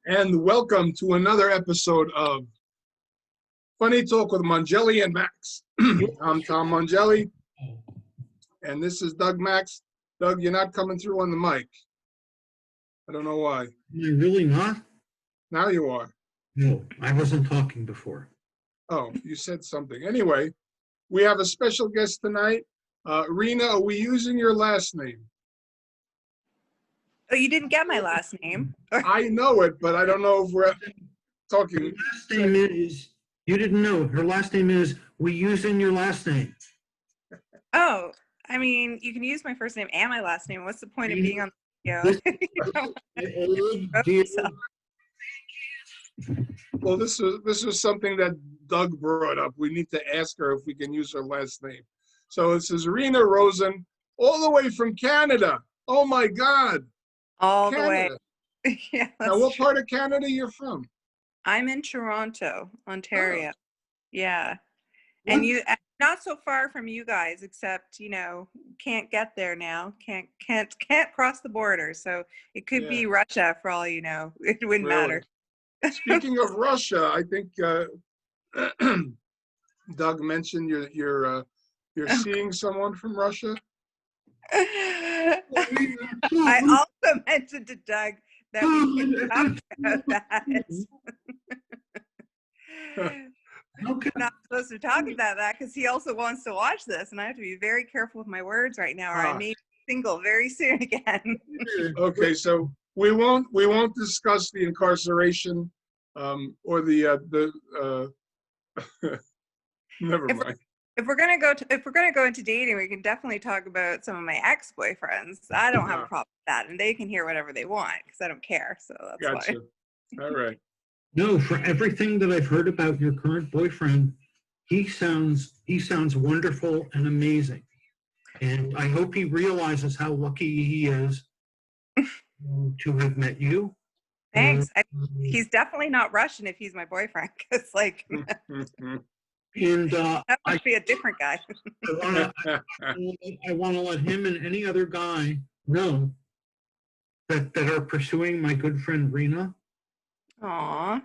And welcome to another episode of Funny Talk with Mongelli and Max. I'm Tom Mongelli, and this is Doug Max. Doug, you're not coming through on the mic. I don't know why. Am I really not? Now you are. No, I wasn't talking before. Oh, you said something. Anyway, we have a special guest tonight. Rina, are we using your last name? Oh, you didn't get my last name. I know it, but I don't know if we're Her talking. last name is, you didn't know, her last name is, we using your last name. Oh, I mean, you can use my first name and my last name. What's the point of being on the video? Well, this was something that Doug brought up. We need to ask her if we can use her last name. So this is Rina Rosen, all the way from Canada. Oh my God. All Canada. the way. Yeah. Now, what part of Canada you're from? I'm in Toronto, Ontario. Oh. Yeah. What? And not so far from you guys, except, can't get there now. Can't cross the border. So it could be Russia for all you know. It wouldn't matter. Speaking of Russia, I think Doug mentioned you're seeing someone from Russia. I also mentioned to Doug that we can talk about that. Okay. I'm not supposed to talk about that because he also wants to watch this, and I have to be very careful with my words right now, or I may be single very soon again. Okay, so we won't discuss the incarceration or the never mind. If we're gonna go into dating, we can definitely talk about some of my ex-boyfriends. I don't have a problem with that, and they can hear whatever they want because I don't care. So that's Gotcha. why. All right. No, for everything that I've heard about your current boyfriend, he sounds wonderful and amazing. And I hope he realizes how lucky he is to have met you. Thanks. He's definitely not Russian if he's my boyfriend, because And that must be a different guy. I want to let him and any other guy know that are pursuing my good friend Rina. Aww.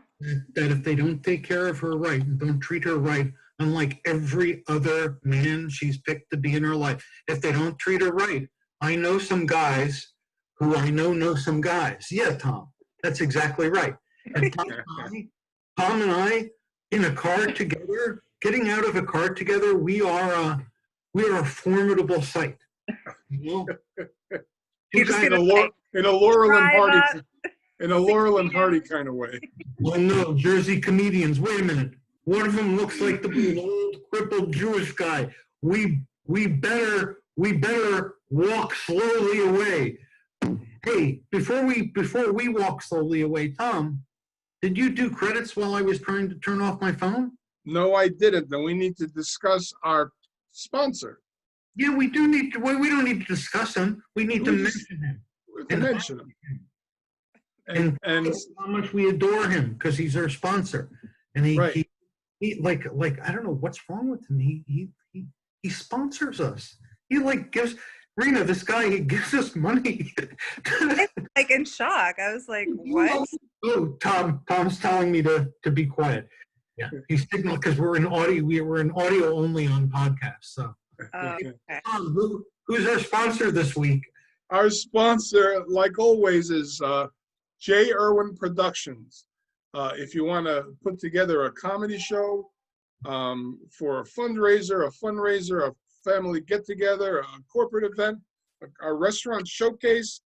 That if they don't take care of her right and don't treat her right, unlike every other man she's picked to be in her life, if they don't treat her right, I know some guys who I know some guys. Yeah, Tom, that's exactly right. And Tom and I in a car together, getting out of a car together, we are a formidable sight. You know? In a Laurel and Hardy. In a Laurel and Hardy kind of way. Well, no, Jersey comedians. Wait a minute. One of them looks like the old crippled Jewish guy. We better walk slowly away. Hey, before we walk slowly away, Tom, did you do credits while I was trying to turn off my phone? No, I didn't. Then we need to discuss our sponsor. Yeah, we do need to. We don't need to discuss him. We need to mention him. Mention him. And how much we adore him because he's our sponsor, and he like I don't know what's wrong with him. He sponsors us. He gives Rina, this guy, he gives us money. Like in shock. I was like, what? Oh, Tom's telling me to be quiet. Yeah, he's signaled because we're in audio. We're in audio only on podcasts. So, okay. Tom, who's our sponsor this week? Our sponsor, like always, is J. Irwin Productions. If you want to put together a comedy show for a fundraiser, a family get-together, a corporate event, a restaurant showcase,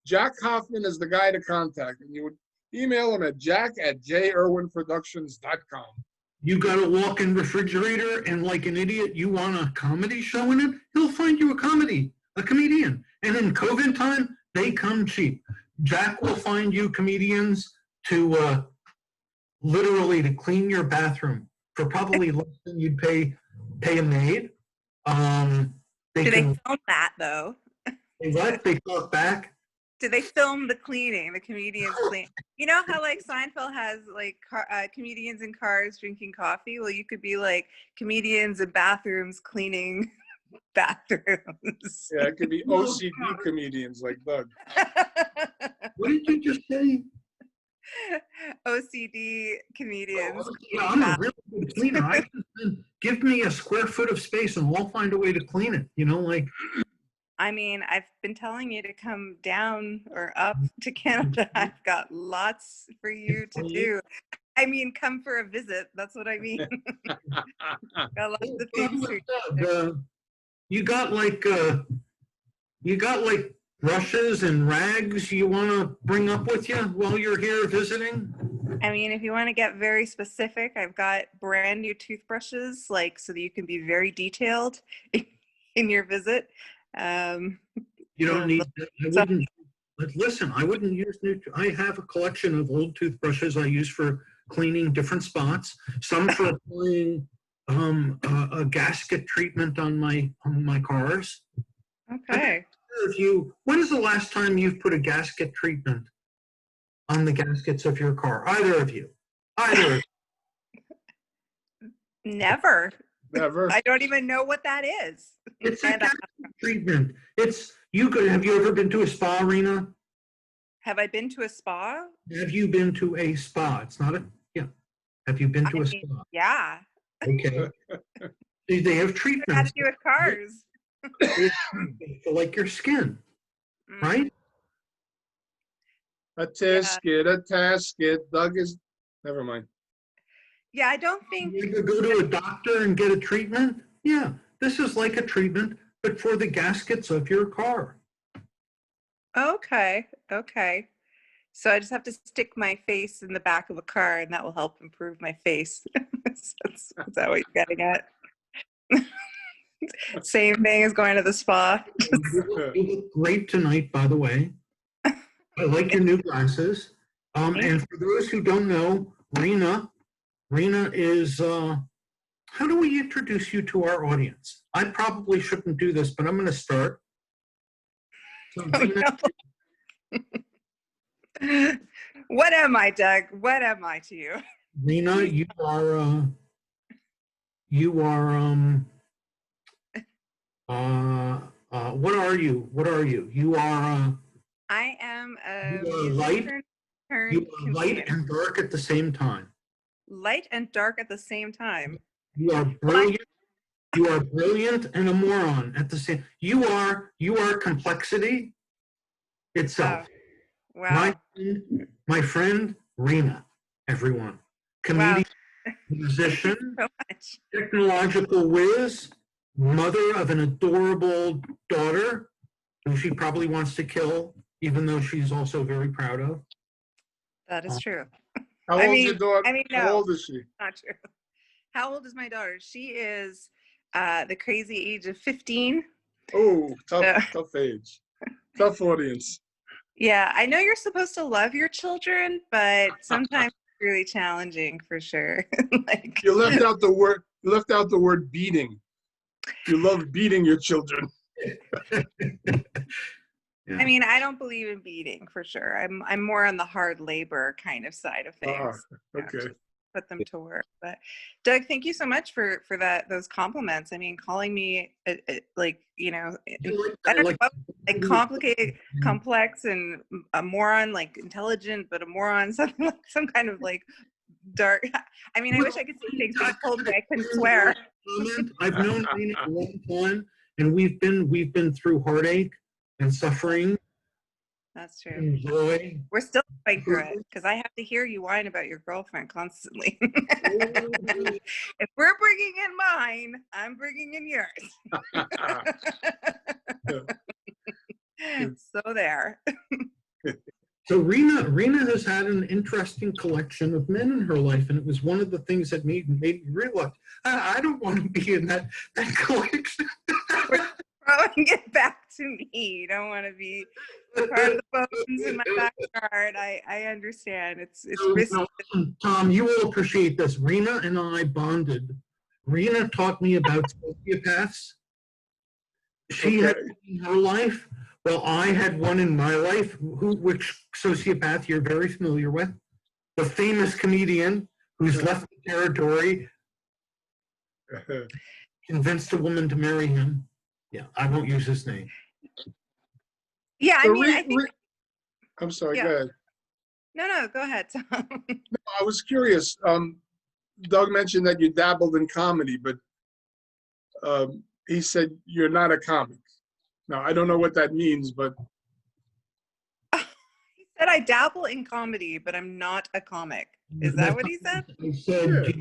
Jack Hoffman is the guy to contact. And you would email him at jack@jirwinproductions.com. You got a walk-in refrigerator and like an idiot, you want a comedy show in it? He'll find you a comedian. And in COVID time, they come cheap. Jack will find you comedians to literally to clean your bathroom for probably less than you'd pay a maid. Do they film that though? They talk back. Do they film the cleaning, the comedians clean? You know how Seinfeld has comedians in cars drinking coffee? Well, you could be like comedians in bathrooms cleaning bathrooms. Yeah, it could be OCD comedians like Doug. What did you just say? OCD comedians. Yeah, I'm a really good cleaner. Give me a square foot of space and I'll find a way to clean it. You know, like. I mean, I've been telling you to come down or up to Canada. I've got lots for you to do. I mean, come for a visit. That's what I mean. Got lots of things for you. You got like brushes and rags you want to bring up with you while you're here visiting? I mean, if you want to get very specific, I've got brand new toothbrushes, like so that you can be very detailed in your visit. You don't need. I wouldn't. But listen, I wouldn't use new. I have a collection of old toothbrushes I use for cleaning different spots. Some for applying a gasket treatment on my cars. Okay. When is the last time you've put a gasket treatment on the gaskets of your car? Either of you. Either of you. Never. Never. I don't even know what that is. It's a gasket treatment. Have you ever been to a spa, Rina? Have I been to a spa? Have you been to a spa? It's not a, yeah. Have you been to a spa? Yeah. Okay. They have It had treatments. to do with cars. Like your skin, right? A tasket. Doug is, never mind. Yeah, I don't think. You could go to a doctor and get a treatment. Yeah, this is like a treatment, but for the gaskets of your car. Okay. Okay. So I just have to stick my face in the back of a car and that will help improve my face. Is that what you're getting at? Same thing as going to the spa. You look great tonight, by the way. I like your new glasses. And for those who don't know, Rina is, how do we introduce you to our audience? I probably shouldn't do this, but I'm going to start. So Rina, No. What am I, Doug? What am I to you? Rina, you are what are you? What are you? You are, I am a you are light, musician turned you are light comedian. and dark at the same time. Light and dark at the same time. You are brilliant. You are brilliant and a moron at the same. You are complexity itself. Wow. My friend Rina, everyone, comedian, musician, So much. technological whiz, mother of an adorable daughter who she probably wants to kill, even though she's also very proud of. That is true. How old is your daughter? No, How old is she? not true. How old is my daughter? She is the crazy age of 15. Oh, tough age. Tough audience. Yeah, I know you're supposed to love your children, but sometimes it's really challenging for sure. Like You left out the word. You left out the word beating. You love beating your children. Yeah. I mean, I don't believe in beating for sure. I'm more on the hard labor kind of side of things. Okay. Just put them to work. But Doug, thank you so much for those compliments. I mean, calling me like, you know, I don't know, like complicated, complex, and a moron, like intelligent, but a moron, something like some kind of like dark. I mean, I wish I could say things, but you told me I couldn't swear. I've known Rina a long time, and we've been through heartache and suffering. That's true. And joy. We're still going through it because I have to hear you whine about your girlfriend constantly. If we're bringing in mine, I'm bringing in yours. So there. So Rina has had an interesting collection of men in her life, and it was one of the things that made me realize I don't want to be in that collection. Throwing it back to me. You don't want to be part of the bones in my backyard. I understand. It's risky. No, Tom, you will appreciate this. Rina and I bonded. Rina taught me about sociopaths. She had one in her life. Well, I had one in my life. Which sociopath you're very familiar with? The famous comedian who's left the territory, convinced a woman to marry him. Yeah, I won't use his name. Yeah, I mean, I think. I'm sorry, Yeah. go ahead. No, go ahead, Tom. I was curious. Doug mentioned that you dabbled in comedy, but he said you're not a comic. Now, I don't know what that means, but He said I dabble in comedy, but I'm not a comic. Is that what he said? I said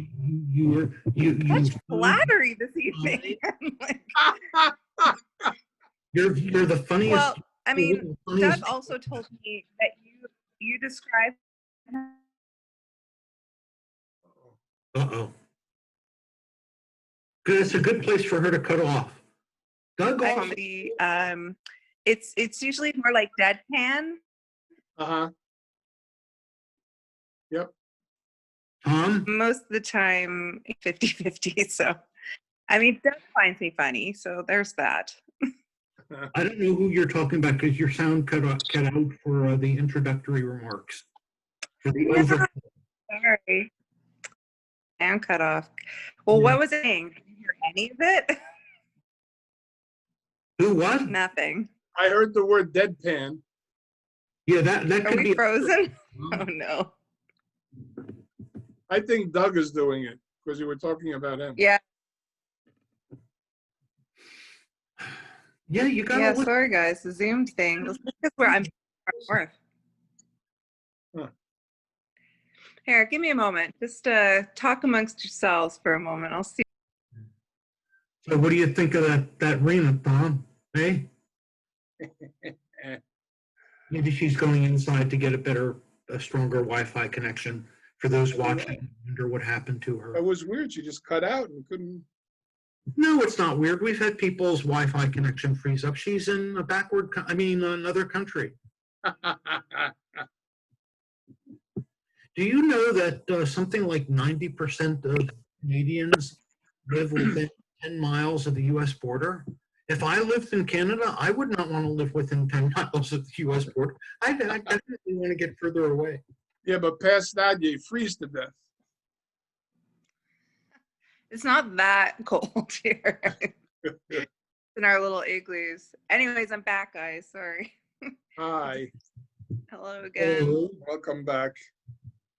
yeah. Such flattery this evening. I'm like, you're the funniest. well, I mean, Doug also told me that you describe Uh-oh. It's a good place for her to cut off. Doug also, comedy. It's usually more like deadpan. Uh-huh. Yep. Tom, Most of the time 50-50. So I mean, Doug finds me funny, so there's that. I don't know who you're talking about because your sound cut out for the introductory remarks. For the over. Sorry. And cut off. Well, Yeah. what was it saying? Did you hear any of it? Who what? Nothing. I heard the word deadpan. Yeah, that Are could we be frozen? Oh no. I think Doug is doing it because you were talking about him. Yeah. Yeah, you gotta Yeah, look. sorry guys. The Zoom thing. This is where I'm north. Huh. Here, give me a moment. Just talk amongst yourselves for a moment. I'll see. So what do you think of that Rina, Tom? Hey? Maybe she's going inside to get a stronger Wi-Fi connection. For those watching, wonder what happened to her. That was weird. She just cut out and couldn't. No, it's not weird. We've had people's Wi-Fi connection freeze up. She's in another country. Do you know that something like 90% of Canadians live within 10 miles of the U.S. border? If I lived in Canada, I would not want to live within 10 miles of the U.S. border. I definitely want to get further away. Yeah, but past that, you freeze to death. It's not that cold here. In our little igloos. Anyways, I'm back, guys. Sorry. Hi. Hello again. Welcome back.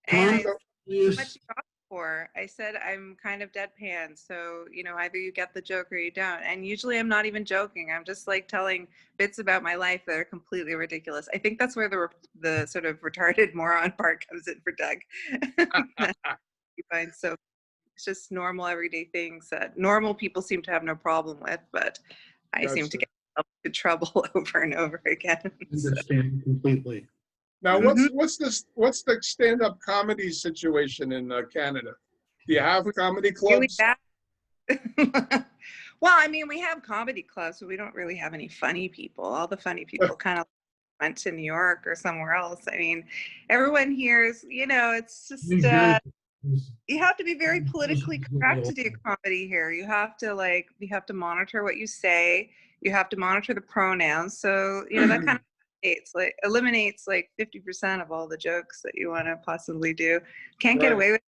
Anyways, Yes. what you talking for? I said I'm kind of deadpan, so either you get the joke or you don't. And usually I'm not even joking. I'm just like telling bits about my life that are completely ridiculous. I think that's where the sort of retarded moron part comes in for Doug. You find so it's just normal everyday things that normal people seem to have no problem with, but I seem to get into trouble over and over again. Understand completely. Now, what's the stand-up comedy situation in Canada? Do you have comedy Really clubs? bad. Well, I mean, we have comedy clubs, but we don't really have any funny people. All the funny people kind of went to New York or somewhere else. I mean, everyone here is, it's just you have to be very politically correct to do comedy here. You have to monitor what you say. You have to monitor the pronouns. So, that kind of eliminates like 50% of all the jokes that you want to possibly do. Can't get away with it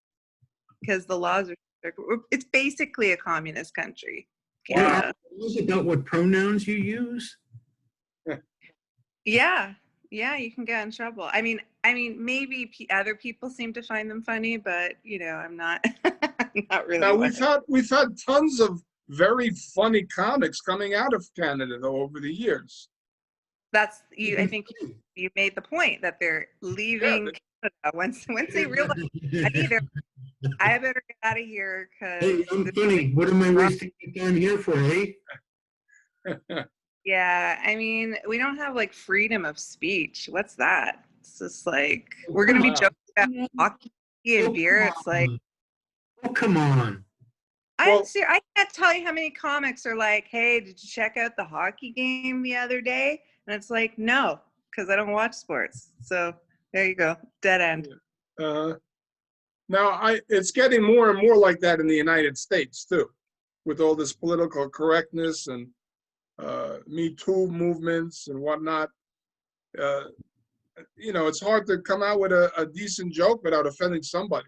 because the laws are, it's basically a communist country. Wow. Is it about what pronouns you use? Yeah, you can get in trouble. I mean, maybe other people seem to find them funny, but I'm not. I'm not really. Now we've had tons of very funny comics coming out of Canada though over the years. That's you. I think you made the point that they're leaving Canada once they realize I better get out of here because. Hey, I'm funny. What am I wasting my time here for, eh? Yeah, I mean, we don't have like freedom of speech. What's that? It's just like we're gonna be joking about hockey and beer. It's like, oh come on. I can't tell you how many comics are like, "Hey, did you check out the hockey game the other day?" And it's like, no, because I don't watch sports. So there you go, dead end. Now it's getting more and more like that in the United States too, with all this political correctness and Me Too movements and whatnot. It's hard to come out with a decent joke without offending somebody,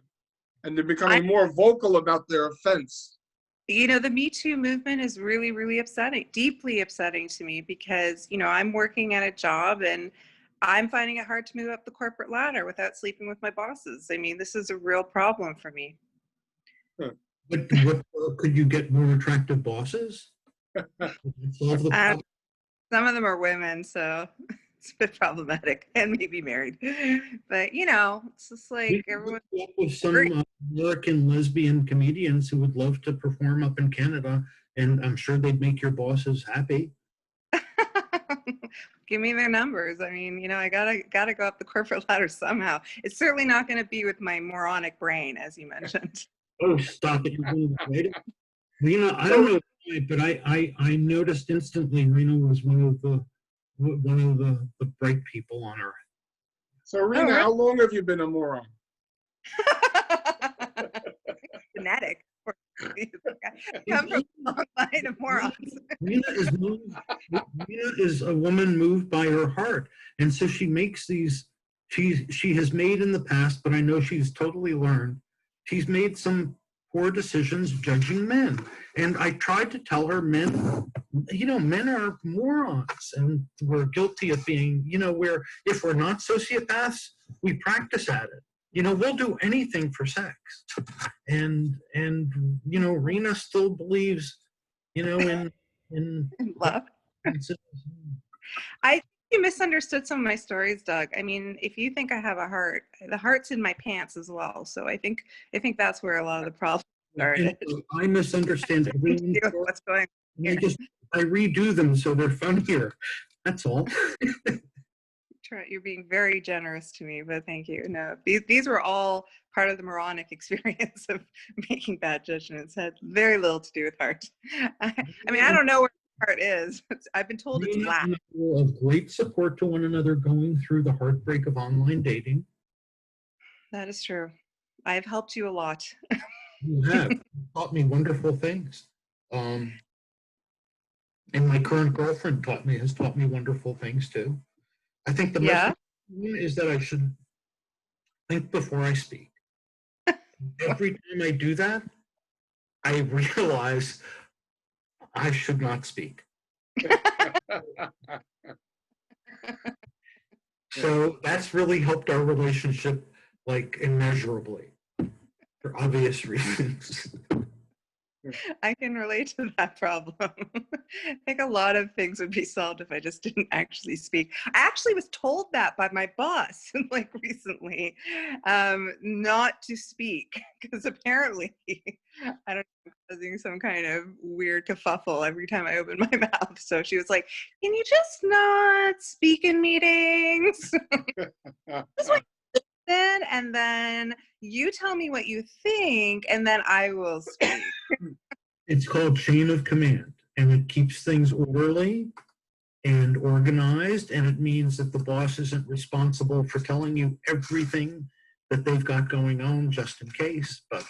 and they're becoming more vocal about their offense. The Me Too movement is really, really upsetting, deeply upsetting to me because, I'm working at a job and I'm finding it hard to move up the corporate ladder without sleeping with my bosses. I mean, this is a real problem for me. But could you get more attractive bosses? Would that solve the problem? Some of them are women, so it's a bit problematic, and maybe married. But it's just like everyone. With some American lesbian comedians who would love to perform up in Canada, and I'm sure they'd make your bosses happy. Give me their numbers. I mean, I gotta go up the corporate ladder somehow. It's certainly not going to be with my moronic brain, as you mentioned. Oh, stop it! You're going to write it. Rina, I don't know why, but I noticed instantly Rina was one of the bright people on Earth. So Rina, really? how long have you been a moron? Genetic. I come from a long line of morons. Rina is a woman moved by her heart, and so she makes these. She has made in the past, but I know she's totally learned. She's made some poor decisions judging men, and I tried to tell her men are morons, and we're guilty of being. Where if we're not sociopaths, we practice at it. We'll do anything for sex. And Rina still believes, in love. I think you misunderstood some of my stories, Doug. I mean, if you think I have a heart, the heart's in my pants as well. So I think that's where a lot of the problems started. I misunderstand everything. What's going on here. I redo them so they're funnier. That's all. You're being very generous to me, but thank you. No, these were all part of the moronic experience of making bad judgments. Had very little to do with heart. I mean, I don't know where heart is. I've been told it's black. Of great support to one another going through the heartbreak of online dating. That is true. I have helped you a lot. You have taught me wonderful things. And my current girlfriend has taught me wonderful things too. I think the message is that I should think before I speak. Every time I do that, I realize I should not speak. So that's really helped our relationship, like, immeasurably, for obvious reasons. I can relate to that problem. I think a lot of things would be solved if I just didn't actually speak. I actually was told that by my boss, like recently, not to speak, because apparently, I don't know, causing some kind of weird kerfuffle every time I open my mouth. So she was like, "Can you just not speak in meetings?" Just like and then you tell me what you think, and then I will speak. It's called chain of command, and it keeps things orderly and organized, and it means that the boss isn't responsible for telling you everything that they've got going on just in case. But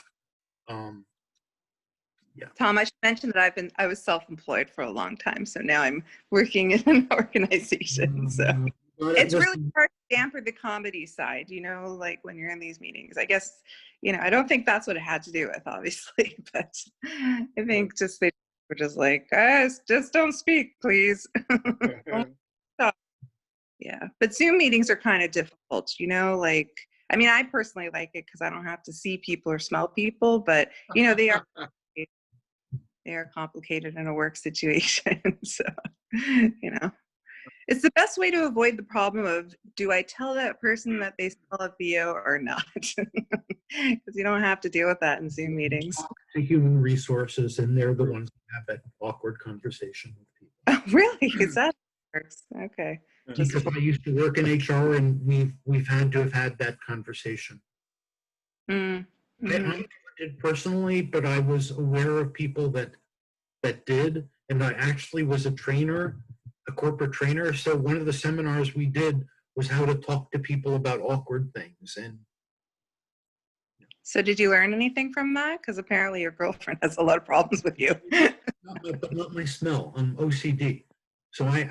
yeah. Tom, I should mention that I was self-employed for a long time, so now I'm working in an organization. So it's really hard to dampen the comedy side, like when you're in these meetings. I guess, I don't think that's what it had to do with, obviously, but I think just they were just like, guys, just don't speak, please. Yeah, but Zoom meetings are kind of difficult, like, I mean, I personally like it because I don't have to see people or smell people, but, they are complicated in a work situation. So, it's the best way to avoid the problem of, do I tell that person that they smell a VO or not? Because you don't have to deal with that in Zoom meetings. To human resources, and they're the ones who have that awkward conversation with people. Oh, really? Is that how it works? Okay. Because I used to work in HR, and we've had to have had that conversation. Mm-hmm. I never did personally, but I was aware of people that did, and I actually was a trainer, a corporate trainer. So one of the seminars we did was how to talk to people about awkward things. And so did you learn anything from that? Because apparently your girlfriend has a lot of problems with you. But not my smell. I'm OCD. So I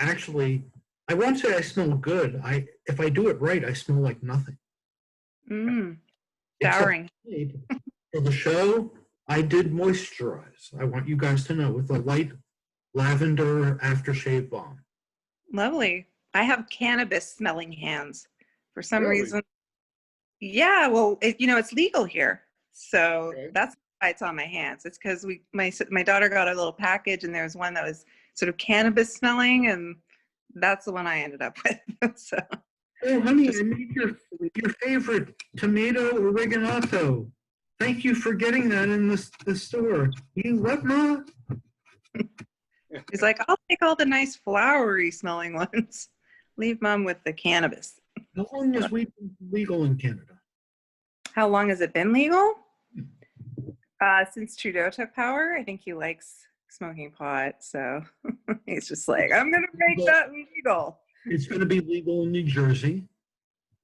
won't say I smell good. If I do it right, I smell like nothing. Showering. For the show, I did moisturize. I want you guys to know, with a light lavender aftershave balm. Lovely. I have cannabis smelling hands for some Really? reason. Yeah, well, it's legal here, so Okay. that's why it's on my hands. It's because my daughter got a little package, and there was one that was sort of cannabis smelling, and that's the one I ended up with. So, Oh, honey, just I made your favorite tomato oreganato. Thank you for getting that in the store. You what, Ma? he's like, I'll take all the nice flowery smelling ones. Leave mom with the cannabis. How long has weed been legal in Canada? How long has it been legal? Since Trudeau took power. I think he likes smoking pot, so he's just like, I'm gonna make that legal. It's going to be legal in New Jersey.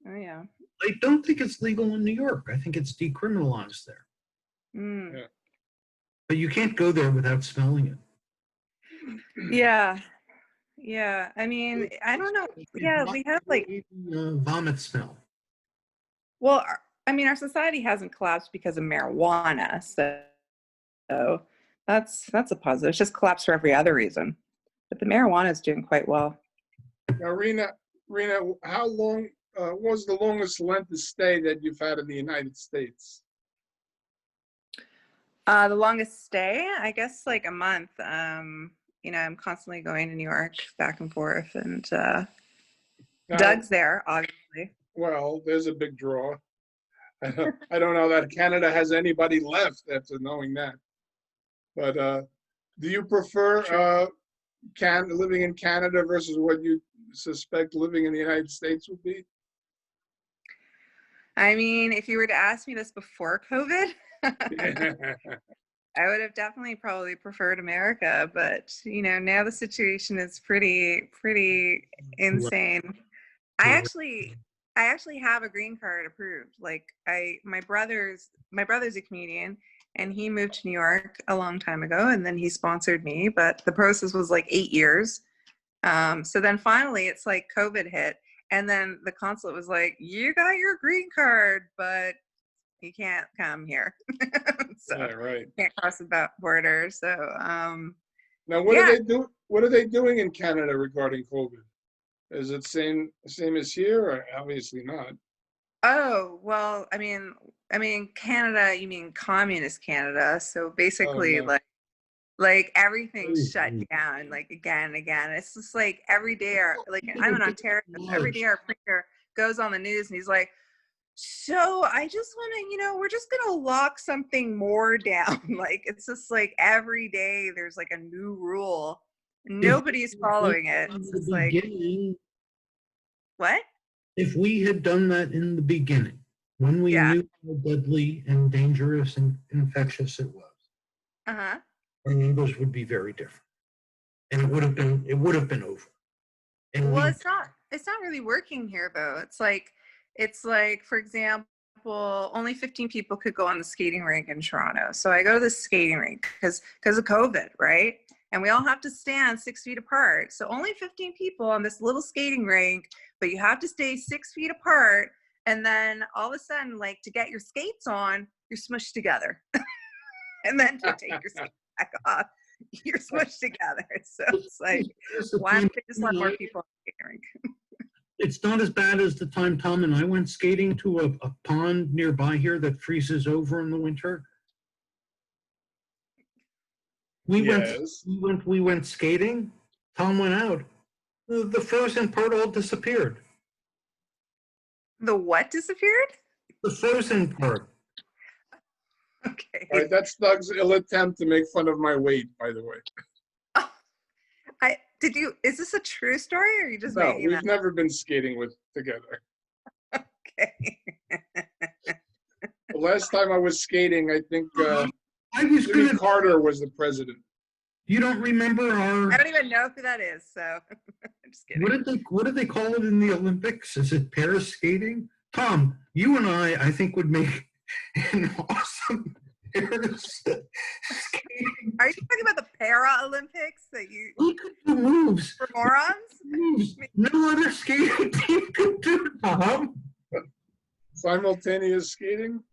Oh yeah. I don't think it's legal in New York. I think it's decriminalized there. Mm. Yeah. But you can't go there without smelling it. Yeah. Yeah. I mean, I don't know. Yeah, we have like, Vomit smell. well, I mean, our society hasn't collapsed because of marijuana, so that's a positive. It's just collapsed for every other reason, but the marijuana is doing quite well. Now, Rina, how long was the longest length of stay that you've had in the United States? The longest stay, I guess, like a month. I'm constantly going to New York, back and forth, and Now, Doug's there, obviously. well, there's a big draw. I don't know that Canada has anybody left after knowing that. But do you prefer living in Canada versus what you suspect living in the United States would be? I mean, if you were to ask me this before COVID, I would have definitely probably preferred America, but now the situation is pretty insane. I actually have a green card approved. Like my brother's a comedian, and he moved to New York a long time ago, and then he sponsored me, but the process was like 8 years. So then finally it's like COVID hit, and then the consulate was like, you got your green card, but you can't come here. So Yeah, right. can't cross the border. So Now, what yeah. are they do? What are they doing in Canada regarding COVID? Is it same as here, or obviously not? Oh, well, I mean Canada, you mean communist Canada. So Oh basically no. like everything's shut down like again and again. It's just like every day like I'm in Ontario, so every day our premier goes on the news and he's like, so I just want to, we're just going to lock something more down. Like, it's just like every day there's like a new rule. Nobody's following it. It's just like, what? If we had done that in the beginning, when we Yeah. knew how deadly and dangerous and infectious it was, Uh-huh. our numbers would be very different. And it would have been over. And Well, it's not really working here though. It's like, for example, only 15 people could go on the skating rink in Toronto. So I go to the skating rink because of COVID, right? And we all have to stand 6 feet apart. So only 15 people on this little skating rink, but you have to stay 6 feet apart. And then all of a sudden, like to get your skates on, you're smushed together. And then to take your skates back off, you're smushed together. So it's like, why don't they just let more people on the skating rink? It's not as bad as the time Tom and I went skating to a pond nearby here that freezes over in the winter. We went skating. Tom went out. The frozen part all disappeared. The what disappeared? The frozen part. Okay. All right, that's Doug's ill attempt to make fun of my weight, by the way. Oh, is this a true story or are you just No, making we've that? never been skating together. Okay. The last time I was skating, I think Jimmy I was Carter was the president. You don't remember I don't even know who that is, so I'm just kidding. what did they call it in the Olympics? Is it pair skating? Tom, you and I think would make an awesome pair of skating. Are you talking about the Para-Olympics that you We could do moves. for morons? Moves. No other skating team could do, Tom. Simultaneous skating?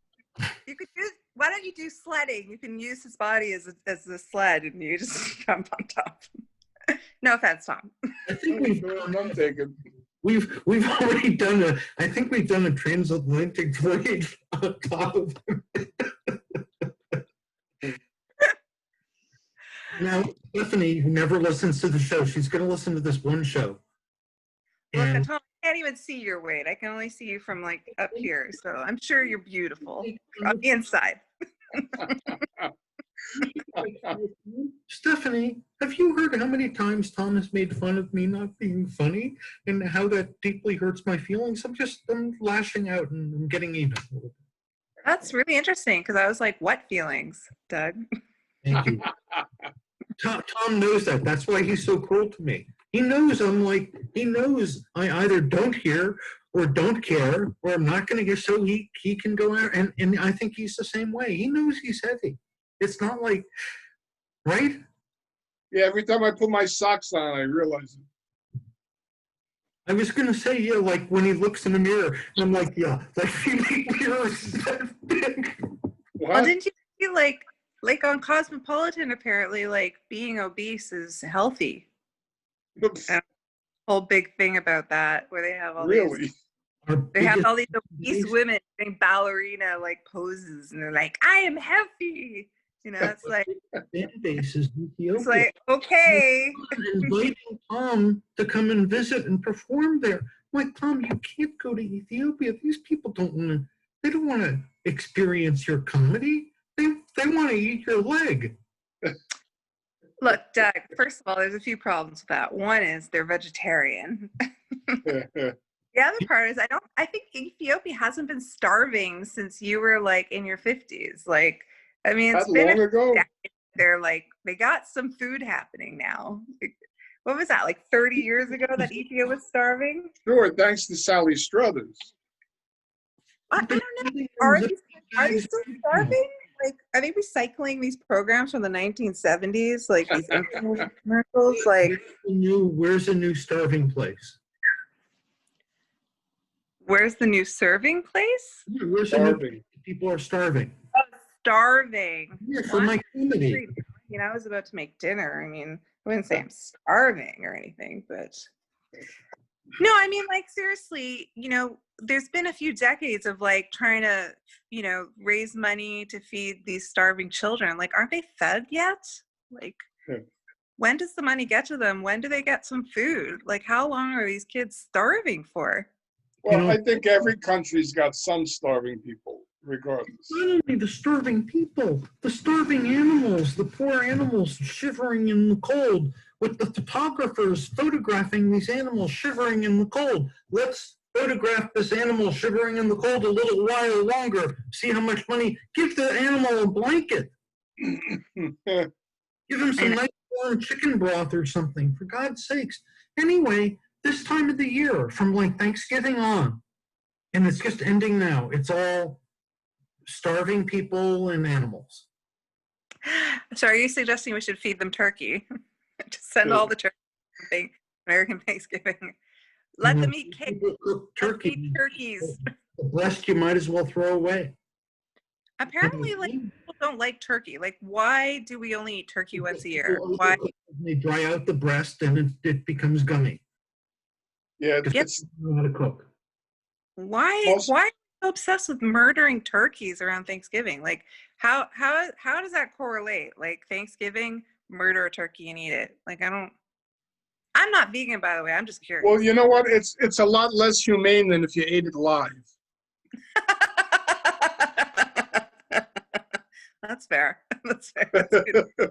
You could why don't you do sledding? You can use his body as a sled and you just jump on top. No offense, Tom. I think we've None taken. we've already done a. I think we've done a transatlantic voyage on top of him. Now, Stephanie, who never listens to the show, she's going to listen to this one show. Look, And Tom, I can't even see your weight. I can only see you from like up here. So I'm sure you're beautiful on the inside. Stephanie, have you heard how many times Tom has made fun of me not being funny and how that deeply hurts my feelings? I'm lashing out and I'm getting even. That's really interesting because I was like, what feelings, Doug? Thank you. Tom knows that. That's why he's so cruel to me. He knows he knows I either don't hear or don't care or I'm not going to get, so he can go out and I think he's the same way. He knows he's heavy. It's not like, right? Yeah, every time I put my socks on, I realize it. I was going to say, yeah, like when he looks in the mirror, and I'm like, yeah, like he mirrors that big. Well, didn't you see like on Cosmopolitan, apparently, like being obese is healthy. Oops. Whole big thing about that, where they have all Really? these, they have all these obese women doing ballerina like poses, and they're like, "I am healthy." You know, it's like fan base is Ethiopia. it's like okay. Inviting Tom to come and visit and perform there. I'm like, Tom, you can't go to Ethiopia. These people don't want to. They don't want to experience your comedy. They want to eat your leg. Look, Doug, first of all, there's a few problems with that. One is they're vegetarian. The other part is I think Ethiopia hasn't been starving since you were like in your 50s. Like, I mean, it's been long ago. They're like, they got some food happening now. What was that, like 30 years ago that Ethiopia was starving? Sure, thanks to Sally Struthers. I don't know. Are they still starving? Like, are they recycling these programs from the 1970s? Like these infomercials? Like, where's a new starving place? Where's the new serving place? Where's starving? People are starving. Oh, starving. Yeah, for my comedy. You know, I was about to make dinner. I mean, I wouldn't say I'm starving or anything, but no, I mean, like, seriously, you know, there's been a few decades of like trying to, you know, raise money to feed these starving children. Like, aren't they fed yet? Like, when does the money get to them? When do they get some food? Like, how long are these kids starving for? Well, I think every country's got some starving people, regardless. Not only the starving people, the starving animals, the poor animals shivering in the cold, with the photographers photographing these animals shivering in the cold. Let's photograph this animal shivering in the cold a little while longer. See how much money. Give the animal a blanket. Give him some nice warm chicken broth or something, for God's sakes. Anyway, this time of the year, from like Thanksgiving on, and it's just ending now, it's all starving people and animals. So are you suggesting we should feed them turkey? Just send all the turkey American Thanksgiving. Let them eat cake. Turkey. Turkeys. The breast you might as well throw away. Apparently, like, people don't like turkey. Like, why do we only eat turkey once a year? Why? They dry out the breast and it becomes gummy. Yeah, it's not how to cook. Why are you so obsessed with murdering turkeys around Thanksgiving? Like, how does that correlate? Like, Thanksgiving, murder a turkey and eat it. Like, I'm not vegan, by the way. I'm just curious. Well, you know what? It's a lot less humane than if you ate it live. That's fair. That's fair. That's good.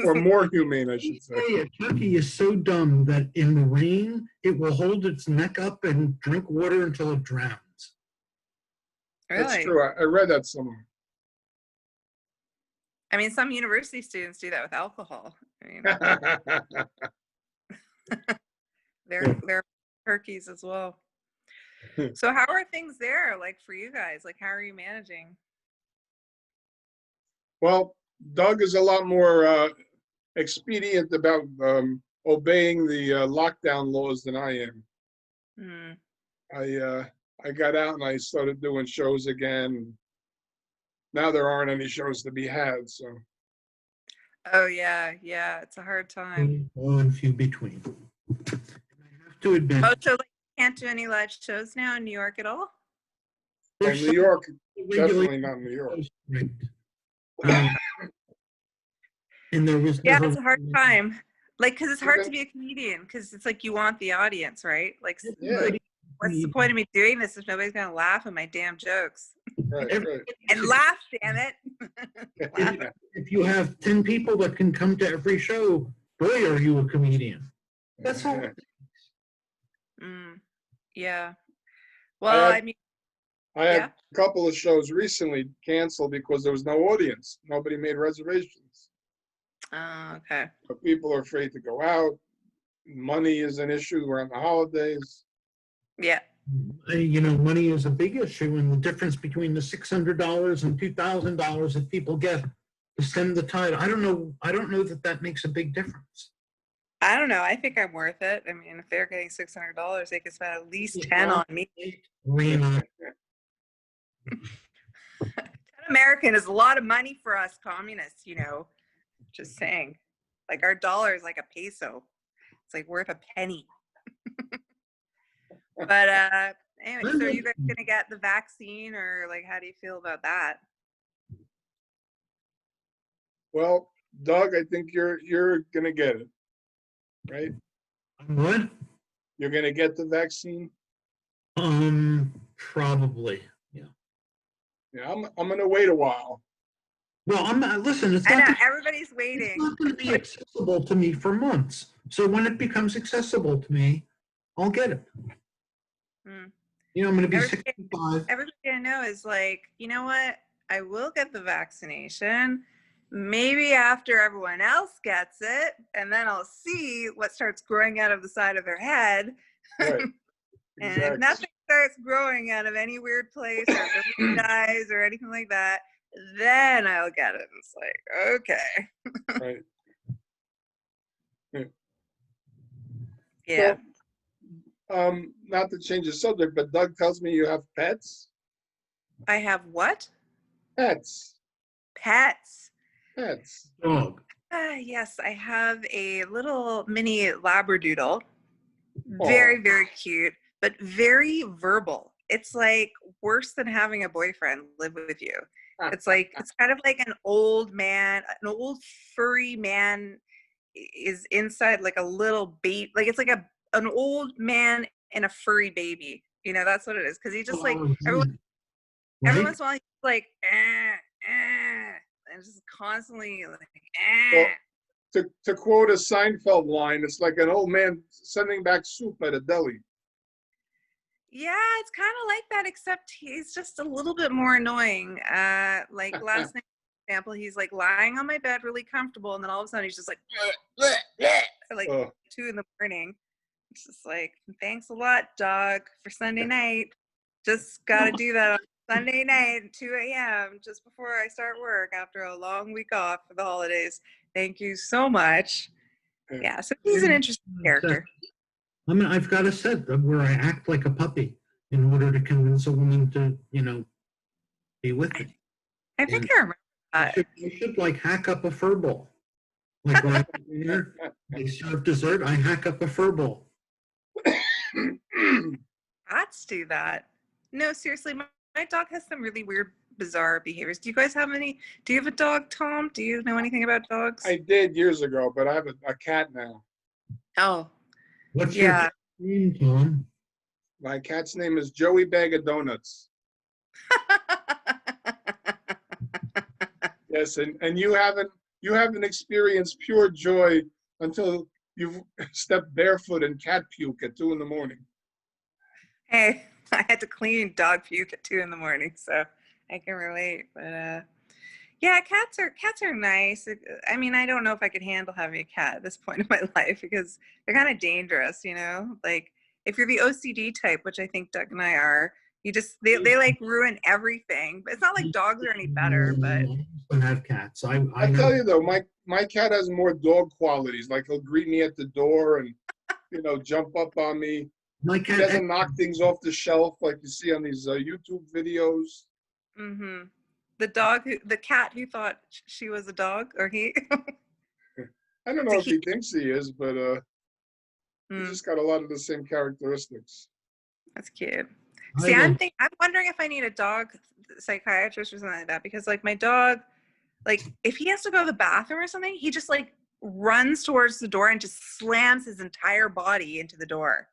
Or more humane, I should say. A turkey is so dumb that in the rain, it will hold its neck up and drink water until it drowns. Really? That's true. I read that somewhere. I mean, some university students do that with alcohol. I mean, they're turkeys as well. So how are things there, like, for you guys? Like, how are you managing? Well, Doug is a lot more expedient about obeying the lockdown laws than I am. I got out and I started doing shows again. Now there aren't any shows to be had, so. Oh yeah, yeah. It's a hard time. And few between. And I have to admit, Oh, so like you can't do any live shows now in New York at all? Well, there's New some York, regulations. definitely not New York. Um, and there was Yeah, never. it's a hard time. Like, cause it's hard Okay. to be a comedian because it's like you want the audience, right? Yeah, What's the point of me doing this if nobody's gonna laugh at my damn jokes? right, right. And laugh, damn it! Laugh. Yeah. If you have 10 people that can come to every show, boy, are you a comedian. That's all. Mm, yeah. I Well, had I mean, I had yeah. a couple of shows recently canceled because there was no audience. Nobody made reservations. Oh, okay. But people are afraid to go out. Money is an issue around the holidays. Yeah. You know, money is a big issue, and the difference between the $600 and $2,000 that people get to stem the tide. I don't know. I don't know that that makes a big difference. I don't know. I think I'm worth it. I mean, if they're getting $600, they could spend at least 10 on me. Rina, 10 American is a lot of money for us communists, you know. Just saying. Like our dollar is like a peso. It's like worth a penny. But anyway, so are you guys gonna get the vaccine, or like how do you feel about that? Well, Doug, I think you're gonna get it, right? what? You're gonna get the vaccine. Probably. Yeah. Yeah, I'm gonna wait a while. Well, I'm not. Listen, I know everybody's waiting. going to be accessible to me for months. So when it becomes accessible to me, I'll get it. Hmm. You know, I'm going to be Everybody, 65. everybody I know is like, you know what? I will get the vaccination. Maybe after everyone else gets it, and then I'll see what starts growing out of the side of their head. Right. And if Exactly. nothing starts growing out of any weird place or if everyone dies or anything like that, then I'll get it. It's like, okay. Right. Yeah. Yeah. So, not to change the subject, but Doug tells me you have pets. I have what? Pets. Pets. Pets. Dog. Yes, I have a little mini Labradoodle. Aw. Very, very cute, but very verbal. It's like worse than having a boyfriend live with you. It's like, it's kind of like an old man, an old furry man is inside like a little baby. Like it's like an old man and a furry baby. You know, that's what it is. Because he just like, every Right? once in a while, he's like, and just constantly like, Well, to quote a Seinfeld line, it's like an old man sending back soup at a deli. Yeah, it's kind of like that, except he's just a little bit more annoying. Like last night, for example, he's like lying on my bed really comfortable, and then all of a sudden he's just like, bleh, bleh, bleh, at like 2 in the morning. It's just like, thanks a lot, dog, for Sunday night. Just got to do that on Sunday night at 2 a.m. just before I start work after a long week off for the holidays. Thank you so much. Yeah, so he's an interesting character. I mean, I've got a set where I act like a puppy in order to convince a woman to, you know, be with me. I think I remember that. I should like hack up a fur ball. Like when I go there, they serve dessert, I hack up a fur ball. Cats do that. No, seriously, my dog has some really weird, bizarre behaviors. Do you guys have any? Do you have a dog, Tom? Do you know anything about dogs? I did years ago, but I have a cat now. Oh, What's yeah. your name, Tom? My cat's name is Joey Bag of Donuts. Yes, and you haven't experienced pure joy until you've stepped barefoot in cat puke at 2 in the morning. Hey, I had to clean dog puke at 2 in the morning, so I can relate. But yeah, cats are nice. I mean, I don't know if I could handle having a cat at this point in my life because they're kind of dangerous, you know? Like if you're the OCD type, which I think Doug and I are, they like ruin everything. But it's not like dogs are any better, but I don't have cats. I tell you though, my cat has more dog qualities. Like he'll greet me at the door and jump up on me. My He cat doesn't knock things off the shelf like you see on these YouTube videos. the cat who thought she was a dog, or he. I don't know To if he thinks he is, but he's Mm, just got a lot of the same characteristics. that's cute. I See, love I'm wondering if I need a dog psychiatrist or something like that, because like my dog, like if he has to go to the bathroom or something, he just like runs towards the door and just slams his entire body into the door.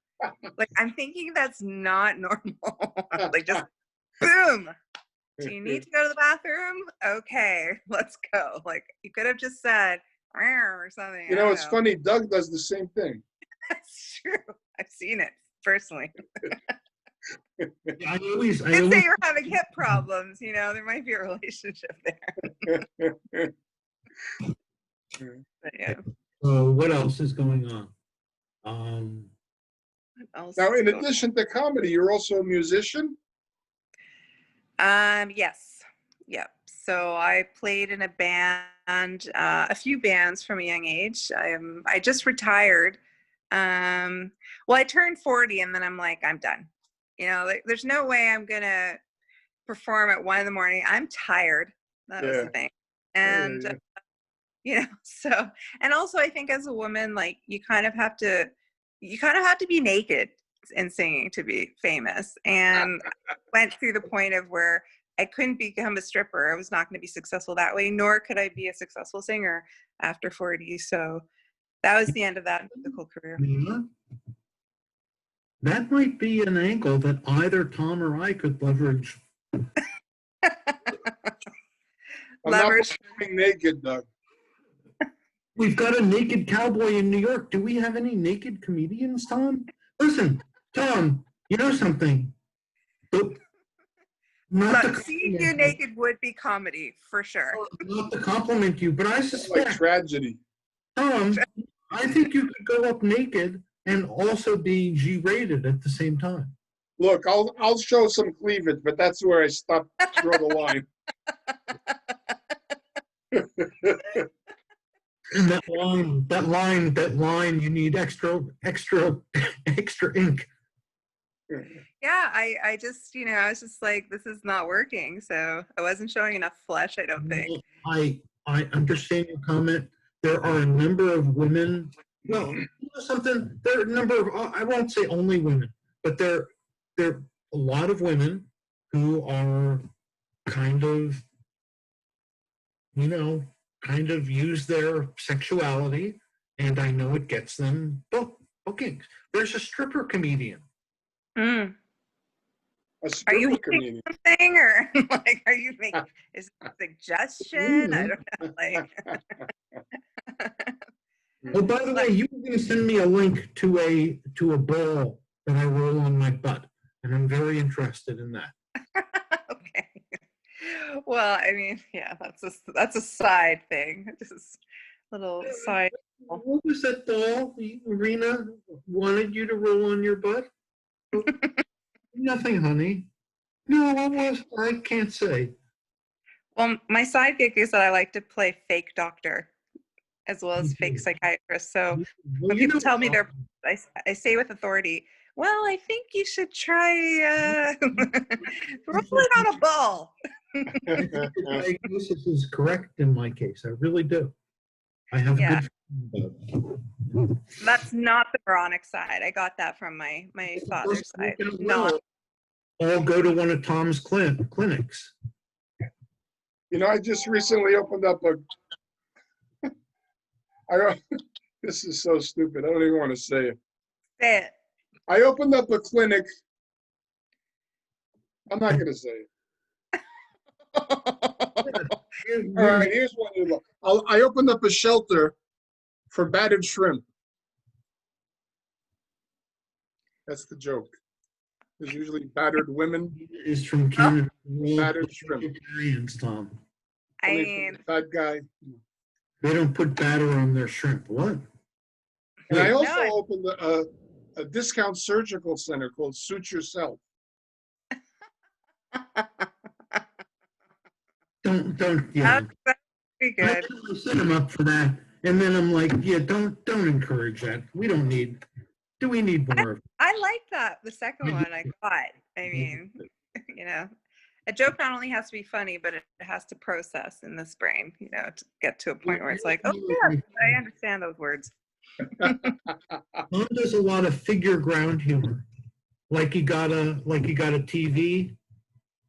Like I'm thinking that's not normal. Like just boom. Do you need to go to the bathroom? Okay, let's go. Like you could have just said "Meow" or something. You I know, don't it's know. funny. Doug does the same thing. That's true. I've seen it personally. I always Did say you're having hip problems. You know, there might be a relationship there. But yeah. what else is going on? What else Now, is in going- addition to comedy, you're also a musician. Yes. Yep. So I played in a band, a few bands from a young age. I just retired. Well, I turned 40 and then I'm like, I'm done. You know, like, there's no way I'm gonna perform at 1 a.m. I'm tired. That was Yeah. the thing. Yeah, And yeah. you know, so and also I think as a woman, like you kind of have to be naked in singing to be famous. And I went through the point of where I couldn't become a stripper. I was not going to be successful that way, nor could I be a successful singer after 40. So that was the end of that musical career. Nina, that might be an angle that either Tom or I could leverage. I'm Leverage. not performing naked, Doug. We've got a naked cowboy in New York. Do we have any naked comedians, Tom? Listen, Tom, you know something? Not Look, to seeing you compliment naked would be comedy for sure. not to compliment you, but I It's like suspect, tragedy. Tom, I think you could go up naked and also be G-rated at the same time. Look, I'll show some cleavage, but that's where I stop. Draw the line. And that line, you need extra ink. Yeah, I just, you know, I was just like, this is not working. So I wasn't showing enough flesh, I don't think. I understand your comment. There are a number of women. Well, you know something. There are a number of. I won't say only women, but there are a lot of women who are kind of, you know, kind of use their sexuality, and I know it gets them bookings. There's a stripper comedian. Mm. A Are you stripper hitting comedian. something, or like, are you making is it a suggestion? I don't know. Like, Oh, by the way, you were going to send me a link to a ball that I roll on my butt, and I'm very interested in that. okay. Well, I mean, yeah, that's a side thing. Just a little side. What was that ball Rina wanted you to roll on your butt? Nothing, honey. No, I can't say. Well, my side gig is that I like to play fake doctor as well as fake psychiatrist. So Well, when you people know, tell me I say with authority, well, I think you should try rolling on a ball. the diagnosis is correct in my case. I really do. I have a Yeah. good feeling about it. That's not the moronic side. I got that from my father's side. Not All go to one of Tom's clinics. You know, I just recently opened up this is so stupid. I don't even want to say it. say it. I opened up a clinic. I'm not going to say it. All right, here's one you love. I opened up a shelter for battered shrimp. That's the joke. There's usually battered women, Is from Canada. battered shrimp. Vegetarians, Tom. I mean, Bad guy. They don't put batter on their shrimp. What? And I Wait, also No. opened a discount surgical center called Suit Yourself. don't, yeah. that's pretty good. I set him up for that, and then I'm like, yeah, don't encourage that. We don't need. Do we need more of? I like that. The second one I got. I mean, you know, A joke not only has to be funny, but it has to process in this brain, to get to a point where it's like, oh yeah, I understand those words. Tom does a lot of figure ground humor. Like you got a TV,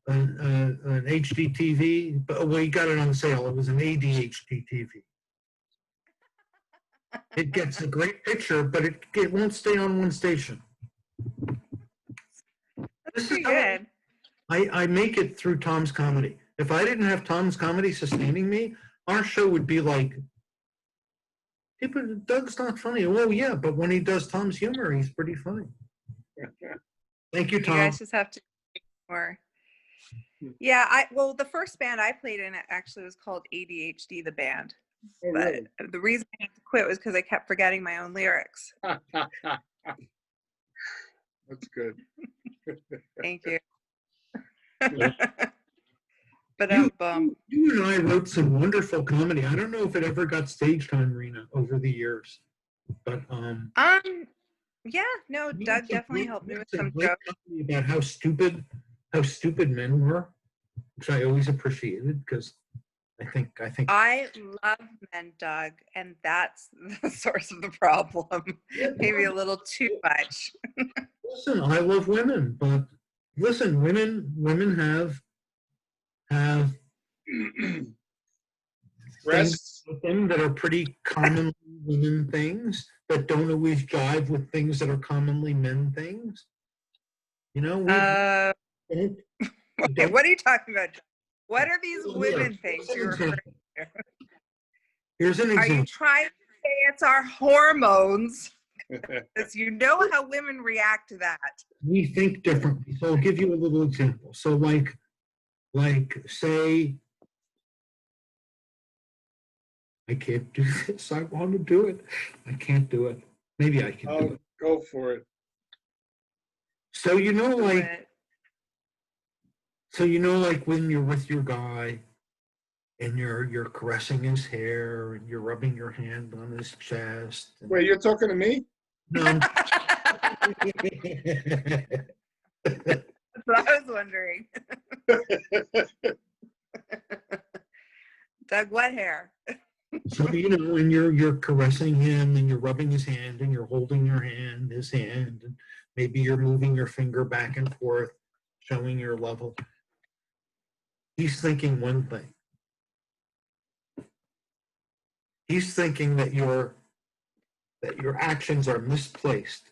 an HD TV, but well, you got it on sale. It was an ADHD TV. It gets a great picture, but it won't stay on one station. That's pretty good. I make it through Tom's comedy. If I didn't have Tom's comedy sustaining me, our show would be like, hey, but Doug's not funny. Well, yeah, but when he does Tom's humor, he's pretty funny. Thank you, Tom. You guys just have to more. Yeah, the first band I played in actually was called ADHD, the band. Oh, But really? the reason I had to quit was because I kept forgetting my own lyrics. That's good. Thank you. Yeah. But You and I wrote some wonderful comedy. I don't know if it ever got stage time, Rina, over the years. But yeah, no, Doug definitely helped me with some great jokes. comedy about how stupid men were, which I always appreciated because I love men, Doug, and that's the source of the problem. Maybe a little too much. Listen, I love women, but listen, women have Breasts. things that are pretty commonly women things that don't always jive with things that are commonly men things. What are you talking about? What are these women things you're referring to? Here's an example. Are you trying to say it's our hormones? Because you know how women react to that. We think differently. So I'll give you a little example. So like say, I can't do this. I want to do it. I can't do it. Maybe I can do it. Go for it. So like when you're with your guy and you're caressing his hair and you're rubbing your hand on his chest. Wait, you're talking to me? No. That's what I was wondering. Doug, what hair? So when you're caressing him and you're rubbing his hand and you're holding his hand, and maybe you're moving your finger back and forth, showing your level. He's thinking one thing. He's thinking that your actions are misplaced.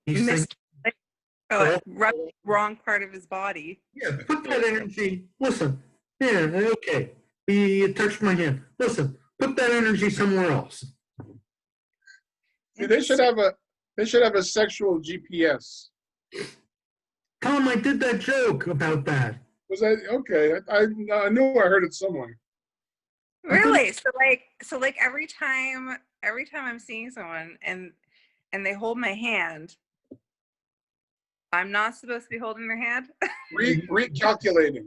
He's thinking, rubbing the wrong part of his body. Yeah, put that energy. Listen, yeah, okay. You touched my hand. Listen, put that energy somewhere else. See, they should have a sexual GPS. Tom, I did that joke about that. Was that okay? I knew I heard it somewhere. Really? So like every time I'm seeing someone and they hold my hand, I'm not supposed to be holding their hand? Recalculating.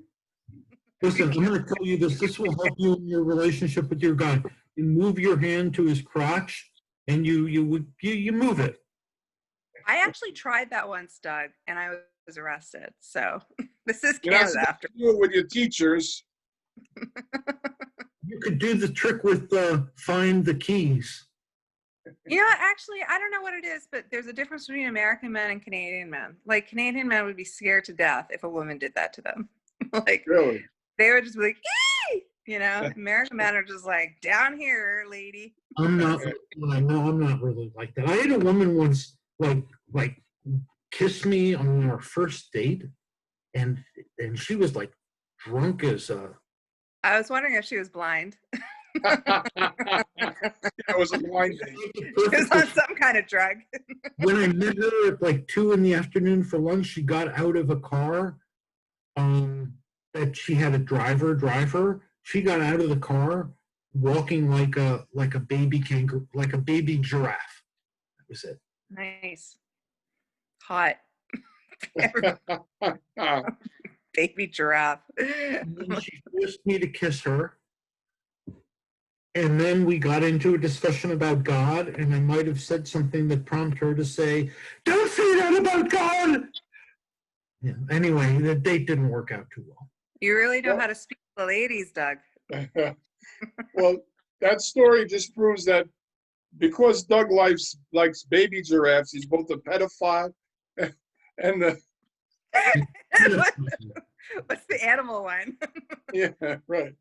Listen, I'm going to tell you this. This will help you in your relationship with your guy. You move your hand to his crotch, and you move it. I actually tried that once, Doug, and I was arrested. So this is You're not Canada supposed after. to do it with your teachers. You could do the trick with find the keys. You know what? Actually, I don't know what it is, but there's a difference between American men and Canadian men. Like, Canadian men would be scared to death if a woman did that to them. Like, Really? they would just be like, "Ee!" American men are just like, down here, lady. I'm not really like that. I had a woman once like kiss me on our first date, and she was like drunk as a. I was wondering if she was blind. It was a blind date. She was on some kind of drug. When I met her at like 2 p.m. for lunch, she got out of a car that she had a driver drive her. She got out of the car walking like a baby kangaroo, like a baby giraffe. That was it. Nice. Hot. Baby giraffe. And then she forced me to kiss her. And then we got into a discussion about God, and I might have said something that prompted her to say, "Don't say that about God." Yeah. Anyway, the date didn't work out too well. You really know Well- how to speak to the ladies, Doug. Well, that story just proves that because Doug likes baby giraffes, he's both a pedophile and the What's the animal one? yeah, right.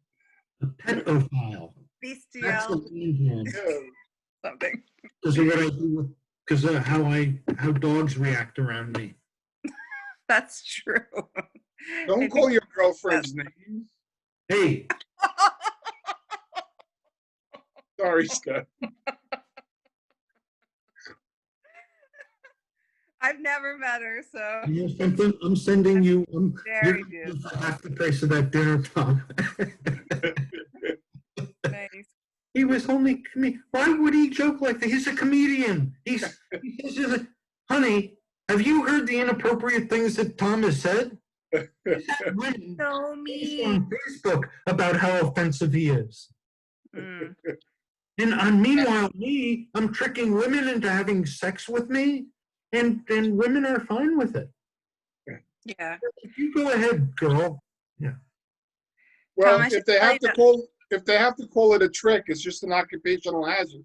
A pedophile. That's the Bestial main Yeah. something. because of what I do, because of how dogs react around me. That's true. Don't call your girlfriend's name. Hey, Sorry, Steph. I've never met her, so you know something? I'm sending you. very You're good. half the price of that dinner, Tom. Nice. He was only. Why would he joke like that? He's a comedian. He says, honey, have you heard the inappropriate things that Tom has said? He's had women So post mean. on Facebook about how offensive he is. Mm. And meanwhile, I'm tricking women into having sex with me, and women are fine with it. Yeah. You go ahead, girl. Well, Tom, I should if they tell have you to that- call it a trick, it's just an occupational hazard.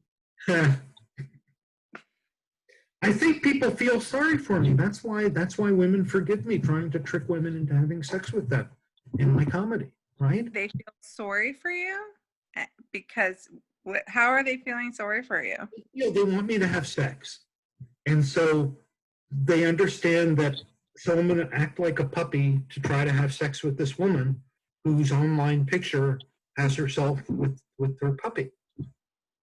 I think people feel sorry for me. That's why women forgive me trying to trick women into having sex with them in my comedy, right? They feel sorry for you because how are they feeling sorry for you? They want me to have sex. And so they understand that, so I'm going to act like a puppy to try to have sex with this woman whose online picture has herself with her puppy.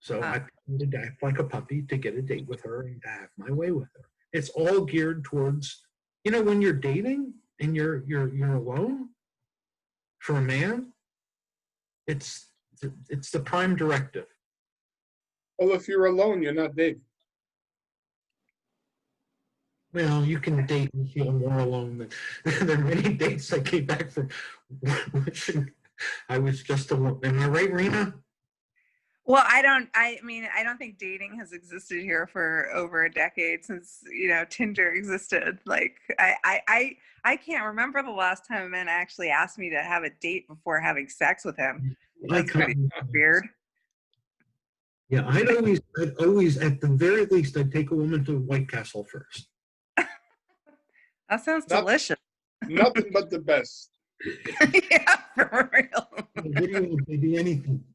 So I pretended to act like a puppy to get a date with her and to have my way with her. It's all geared towards, when you're dating and you're alone, for a man, it's the prime directive. Well, if you're alone, you're not dating. Well, you can date and feel more alone than there are many dates I came back from wishing I was just alone. Am I right, Rina? Well, I don't think dating has existed here for over a decade since, Tinder existed. Like I can't remember the last time a man actually asked me to have a date before having sex with him. That's pretty weird. Yeah, I'd always, at the very least, I'd take a woman to White Castle first. That sounds Not- delicious. Nothing but the best. Yeah, for real. What do you want, baby?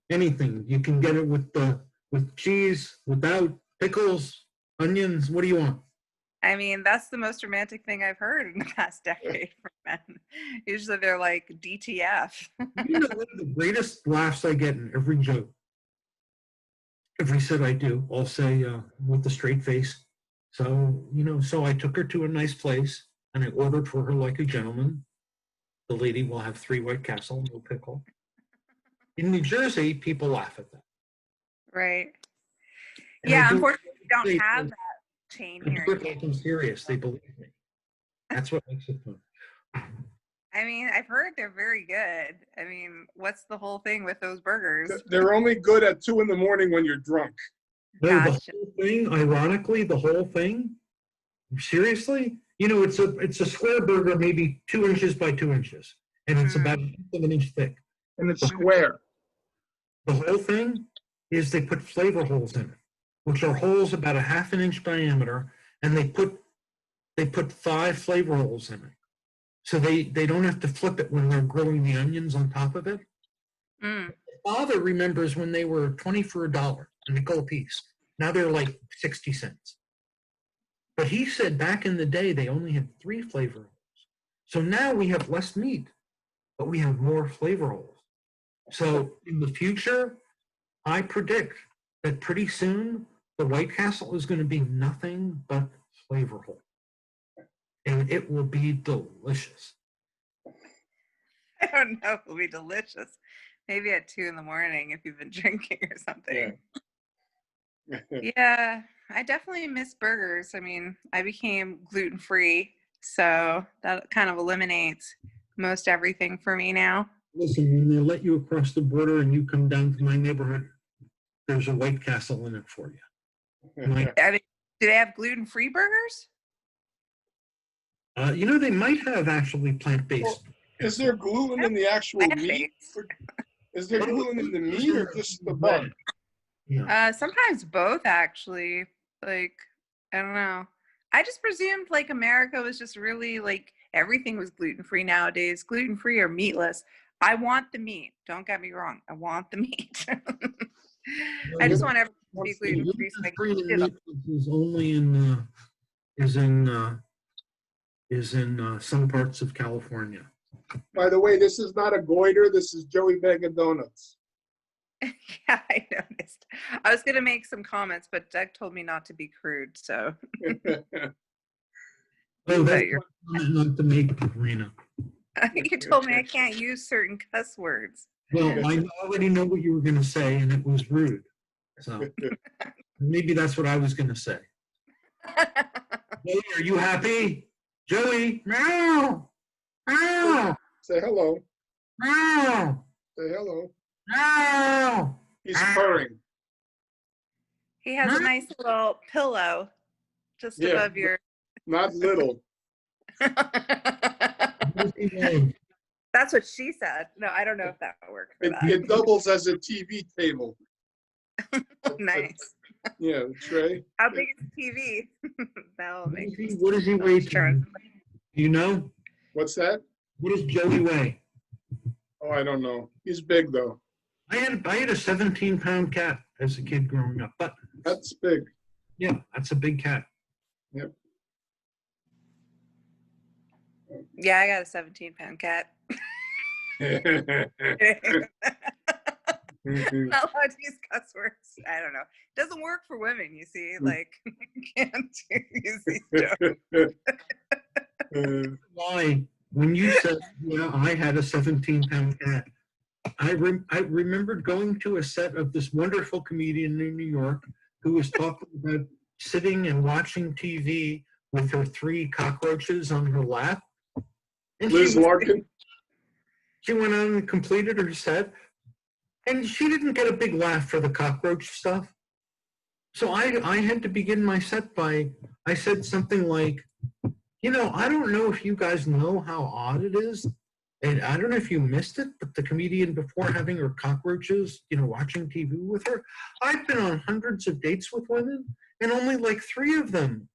Anything. You can get it with cheese, without pickles, onions. What do you want? I mean, that's the most romantic thing I've heard in the past decade from men. Usually they're like DTF. You know, one of the greatest laughs I get in every joke, every set I do, I'll say with a straight face. So, so I took her to a nice place and I ordered for her like a gentleman. The lady will have 3 White Castle, no pickle. In New Jersey, people laugh at that. Right. And I Yeah, do- unfortunately, we don't they- have that chain I here. do it like I'm serious. They believe me. That's what makes it fun. I mean, I've heard they're very good. I mean, what's the whole thing with those burgers? They're only good at 2 a.m. when you're drunk. No, Gotcha. the whole thing, ironically, the whole thing, seriously, it's a square burger, maybe 2 inches by 2 inches, and it's about an inch thick. And it's square. The whole thing is they put flavor holes in it, which are holes about a half an inch diameter, and they put 5 flavor holes in it. So they don't have to flip it when they're grilling the onions on top of it. Mm. My father remembers when they were 20 for $1, a nickel a piece. Now they're like 60 cents. But he said back in the day they only had 3 flavor holes. So now we have less meat, but we have more flavor holes. So in the future, I predict that pretty soon the White Castle is going to be nothing but flavor hole. And it will be delicious. I don't know. It'll be delicious. Maybe at 2 a.m. if you've been drinking or something. Yeah, I definitely miss burgers. I mean, I became gluten-free, so that kind of eliminates most everything for me now. Listen, when they let you across the border and you come down to my neighborhood, there's a White Castle in it for you. I mean, do they have gluten-free burgers? They might have actually plant-based. Well, is there gluten in the actual meat? Plant-based. Is there gluten in the meat or just the bun? Yeah. Sometimes both, actually. Like, I don't know. I just presumed like America was just really like everything was gluten-free nowadays, gluten-free or meatless. I want the meat. Don't get me wrong. I want the meat. I just want everything to be The gluten-free so I can gluten-free eat it all. meat is only in some parts of California. By the way, this is not a goiter. This is Joey Bag of Donuts. Yeah, I noticed. I was gonna make some comments, but Doug told me not to be crude. So Oh, that's you're- not to make, Rina. you told me I can't use certain cuss words. Well, I already know what you were going to say, and it was rude. So maybe that's what I was going to say. Joey, are you happy? Joey, meow, meow, Say hello. meow, Say hello. meow. He's purring. He has a nice little pillow just Yeah, above your. not little. That's what she said. No, I don't know if that would work for that. It doubles as a TV table. Nice. Yeah, the tray. How big is the TV? That'll make What does he weigh? sure. Do you know? What's that? What does Joey weigh? Oh, I don't know. He's big though. I had a 17-pound cat as a kid growing up, but That's big. yeah, that's a big cat. Yep. Yeah, I got a 17-pound cat. Not allowed to use cuss words. I don't know. It doesn't work for women, you see. Like, you can't use these jokes. Why? When you said, yeah, I had a 17-pound cat, I remembered going to a set of this wonderful comedian in New York who was talking about sitting and watching TV with her 3 cockroaches on her lap. And Liz Larkin. she went on and completed her set, and she didn't get a big laugh for the cockroach stuff. So I had to begin my set by, I said something like, I don't know if you guys know how odd it is, and I don't know if you missed it, but the comedian, before having her cockroaches, watching TV with her, I've been on hundreds of dates with women, and only like 3 of them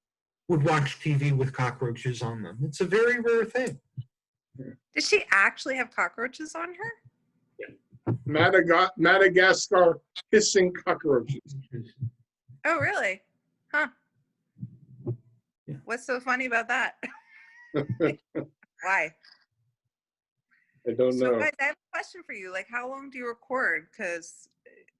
would watch TV with cockroaches on them. It's a very rare thing. Did she actually have cockroaches on her? Madagascar hissing cockroaches. Oh, really? Huh. Yeah. What's so funny about that? Why? I don't So, know. guys, I have a question for you. Like, how long do you record? Because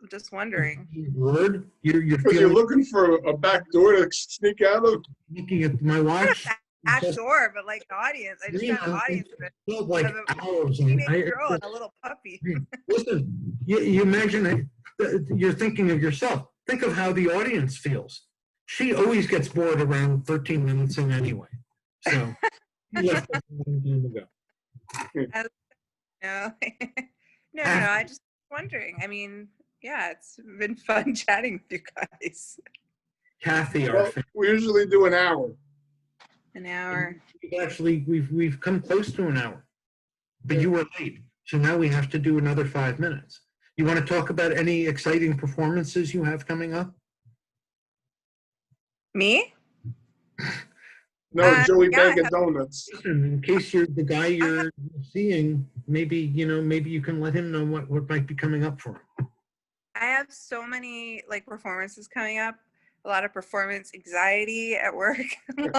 I'm just wondering. Word? You're Because you're looking for a back door to sneak out of. looking at my watch. Not sure, but like the audience. I just got an audience of It felt like of a hours. teenage girl and a little puppy. Listen, you imagine you're thinking of yourself. Think of how the audience feels. She always gets bored around 13 minutes in anyway. So she left us a long time ago. No, no. I just wondering. I mean, yeah, it's been fun chatting with you guys. Kathy, our Well, we usually do an hour. An hour. We've come close to an hour, but you were late, so now we have to do another 5 minutes. You want to talk about any exciting performances you have coming up? Me? No, Joey yeah, Bag of Donuts. In case you're the guy you're seeing, maybe you can let him know what might be coming up for him. I have so many like performances coming up. A lot of performance anxiety at work. a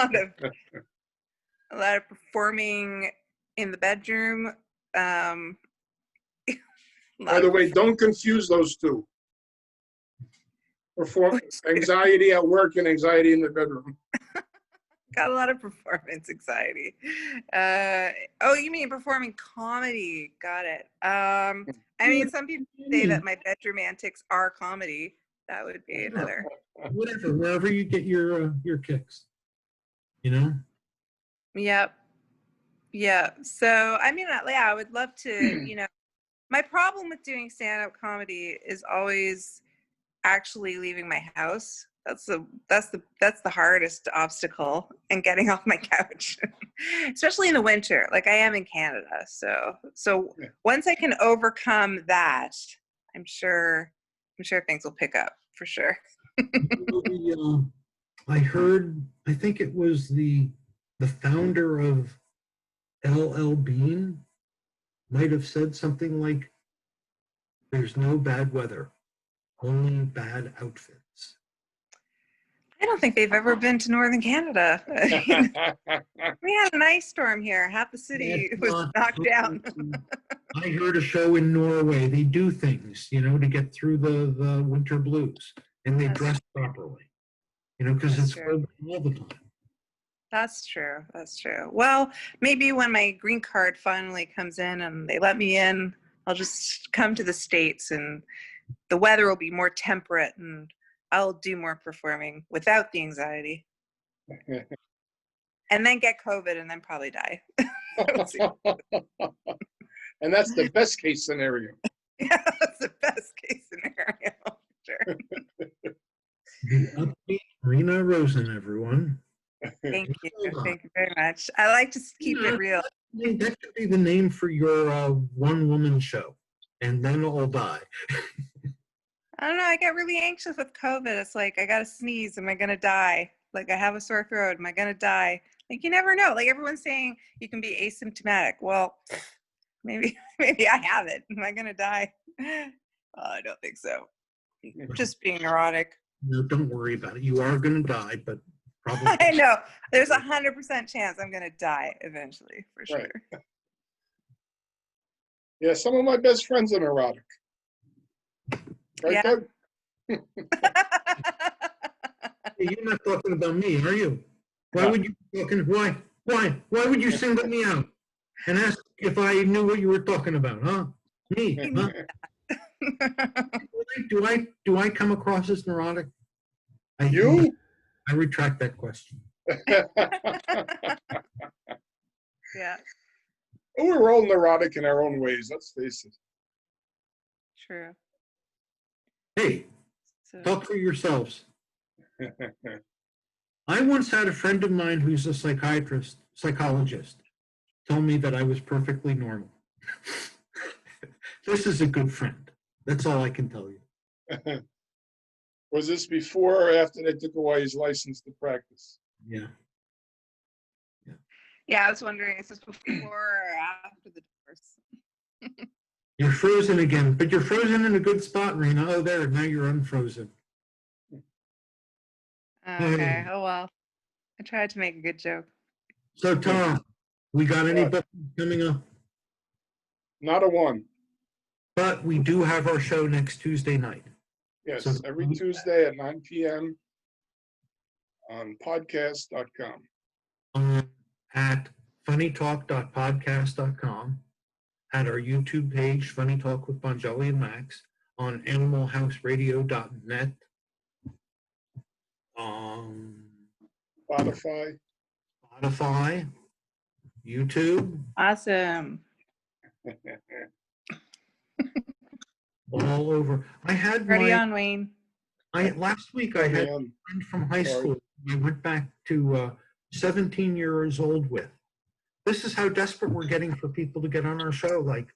lot of performing in the bedroom. By the way, don't confuse those two. Anxiety at work and anxiety in the bedroom. Got a lot of performance anxiety. Oh, you mean performing comedy? Got it. I mean, some people say that my bedroom antics are comedy. That would be another. Whatever, wherever you get your kicks, Yep. Yeah. So, I mean, yeah, I would love to, my problem with doing stand-up comedy is always actually leaving my house. That's the hardest obstacle, and getting off my couch. especially in the winter. Like I am in Canada, so Yeah. once I can overcome that, I'm sure things will pick up for sure. I heard, I think it was the founder of LL Bean might have said something like, "There's no bad weather, only bad outfits." I don't think they've ever been to northern Canada. I mean, we had an ice storm here. Half the city That's was not knocked down. I heard a show in Norway. They do things, to get through the winter blues, and they That's dress properly, because That's it's true. cold all the time. That's true. That's true. Well, maybe when my green card finally comes in and they let me in, I'll just come to the States and the weather will be more temperate and I'll do more performing without the anxiety. And then get COVID and then probably die. And that's the best case scenario. Yeah, that's the best case scenario. Sure. The upbeat Rina Rosen, everyone. Thank you. Thank you very much. I like to keep it real. That could be the name for your one-woman show, and then I'll die. I don't know. I get really anxious with COVID. It's like, I got to sneeze. Am I going to die? Like, I have a sore throat. Am I going to die? Like, you never know. Like, everyone's saying you can be asymptomatic. Well, maybe I have it. Am I going to die? I don't think so. Just being neurotic. No, don't worry about it. You are going to die, but probably. I know. There's 100% chance I'm going to die eventually, for sure. Right. Yeah, some of my best friends are neurotic. Right, Yeah. Doug? Hey, you're not talking about me, are you? Why would you be talking? Why would you single me out and ask if I knew what you were talking about, huh? Me, huh? Do I come across as neurotic? You? I retract that question. Yeah. We're all neurotic in our own ways, let's face it. True. Hey, So, talk for yourselves. I once had a friend of mine who's a psychologist, tell me that I was perfectly normal. This is a good friend. That's all I can tell you. Was this before or after they took away his license to practice? Yeah. yeah, I was wondering, is this before or after the divorce? You're frozen again, but you're frozen in a good spot, Rena. Oh, there, now you're unfrozen. Okay. Oh, well. I tried to make a good joke. So, Tom, we got any What? books coming up? Not a one. But we do have our show next Tuesday night. Yes, So- every Tuesday at 9 p.m. on podcast.com. At funnytalk.podcast.com, at our YouTube page, Funny Talk with Bongelli and Max, on animalhouseradio.net, Spotify. Spotify, YouTube, Awesome. all over. I had Ready on, Wayne. last week I had a Man, friend from high Sorry. school I went back to 17 years old with. This is how desperate we're getting for people to get on our show, like,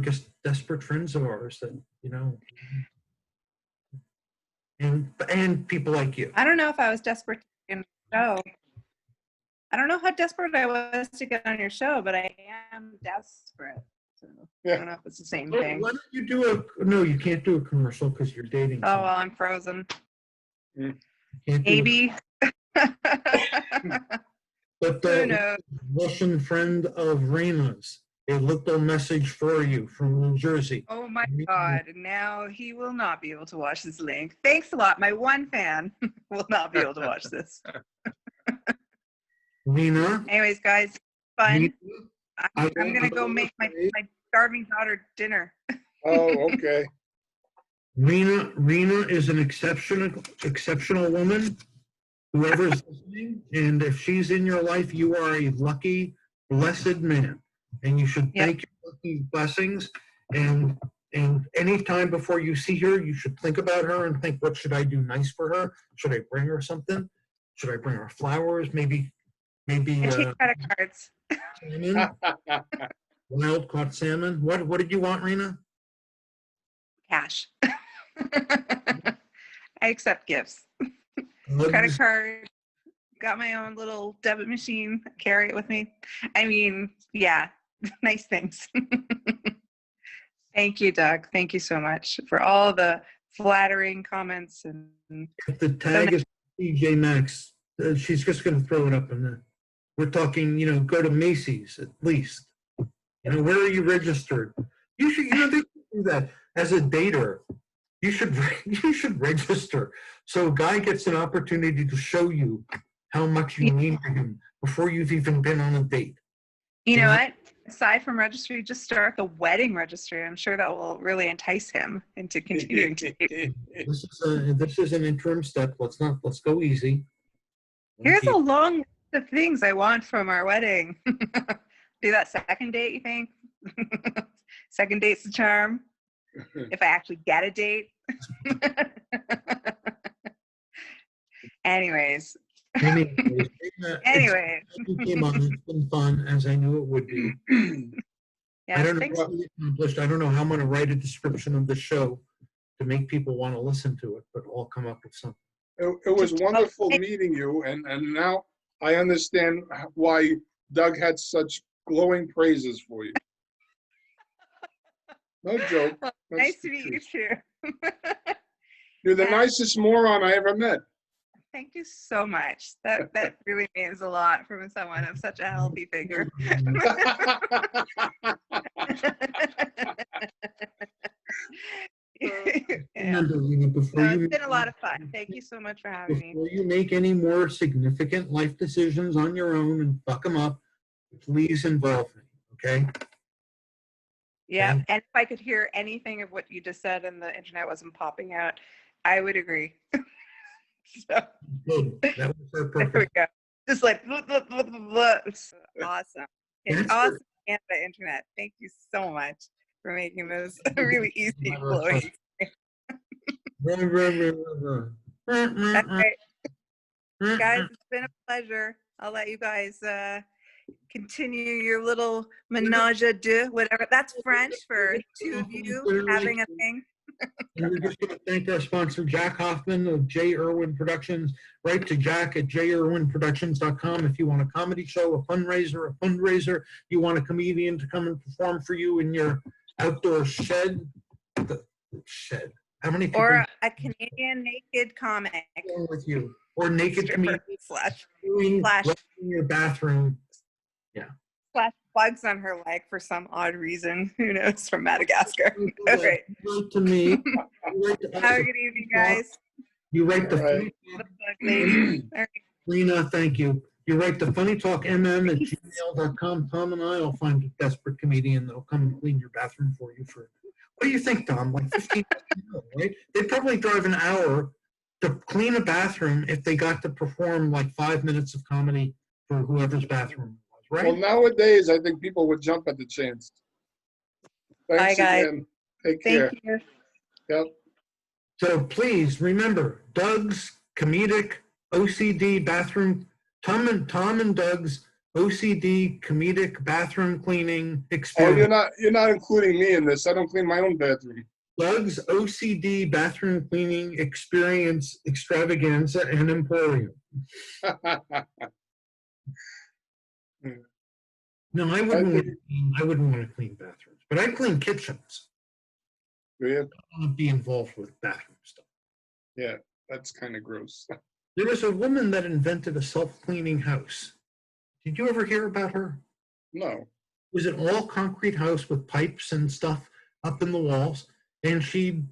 just desperate friends of ours that, and people like you. I don't know if I was desperate to get on your show. I don't know how desperate I was to get on your show, but I am desperate. So I don't know if it's the same Why thing. don't you do no, you can't do a commercial because you're dating Oh, someone. well, I'm frozen. You can't do Maybe. But Who the knows? Russian friend of Rena's, a little message for you from New Jersey. Oh my God. Now he will not be able to watch this link. Thanks a lot. My one fan will not be able to watch this. Rena, Anyways, guys, fun. I'm I- going to go make my starving daughter dinner. Oh, okay. Rena is an exceptional woman. Whoever is listening, and if she's in your life, you are a lucky, blessed man, and you should thank your lucky blessings. And any time before you see her, you should think about her and think, what should I do nice for her? Should I bring her something? Should I bring her flowers? Maybe Maybe I take credit cards. salmon, wild caught salmon. What did you want, Rena? Cash. I accept gifts. Credit Bugs. card. Got my own little debit machine. Carry it with me. I mean, yeah, nice things. Thank you, Doug. Thank you so much for all the flattering comments and If the tag is DJ Maxx, she's just going to throw it up in there. We're talking, go to Macy's at least. Where are you registered? You should, they should do that as a dater. You should register. So a guy gets an opportunity to show you how much you mean to him before you've even been on a date. You know what? Aside from registry, just start a wedding registry. I'm sure that will really entice him into continuing to date. This is an interim step. Let's go easy. Here's a long list of things I want from our wedding. Do that second date, you think? Second date's the charm. If I actually get a date. Anyways. Anyway. You came on. It's been fun, as I knew it would be. Yeah, I don't know what we accomplished. I don't know how I'm going to write a description of the show to make people want to listen to it, but I'll come up with something. It was wonderful meeting you, and now I understand why Doug had such glowing praises for you. No joke. Well, nice to meet you too. You're the nicest moron I ever met. Thank you so much. That really means a lot from someone of such a healthy figure. Remember, It's been a lot of fun. Thank you so much for having me. Before you make any more significant life decisions on your own and fuck them up, please involve me, okay? Yeah, and if I could hear anything of what you just said and the internet wasn't popping out, I would agree. So, good. That was her purpose. there we go. Just like, blah, blah, blah, blah, blah. It's awesome. It's awesome Canada internet. Thank you so much for making this a really easy flowing. That's right. Guys, it's been a pleasure. I'll let you guys continue your little menage a deux, whatever. That's French for two of you having a thing. And we're just going to thank our sponsor, Jack Hoffman of J. Irwin Productions. Write to Jack at jirwinproductions.com if you want a comedy show, a fundraiser, you want a comedian to come and perform for you in your outdoor shed. The shed. How many people? Or a Canadian naked comic. With you. Or naked comedian. Slash in your bathroom. Yeah. Slash bugs on her leg for some odd reason. Who knows? From Madagascar. All right. Write to me. Have a good evening, guys. You write the right. The bug lady. All right. Rena, thank you. You write the funnytalkmm at gmail.com. Tom and I will find a desperate comedian that'll come and clean your bathroom for you for, what do you think, Tom? Like 15 minutes, right? They'd probably drive an hour to clean a bathroom if they got to perform like 5 minutes of comedy for whoever's bathroom was, right? Well, nowadays, I think people would jump at the chance. Thanks Bye, guys. again. Take care. Thank you. Yep. So please remember, Doug's comedic OCD bathroom, Tom and Doug's OCD comedic bathroom cleaning Oh, experience. you're not including me in this. I don't clean my own bathroom. Doug's OCD bathroom cleaning experience extravaganza and emporium. No, I wouldn't want to clean bathrooms, but I clean kitchens. Yeah, I don't want to be involved with bathroom stuff. yeah, that's kind of gross. There was a woman that invented a self-cleaning house. Did you ever hear about her? No. It was an all concrete house with pipes and stuff up in the walls. And she'd,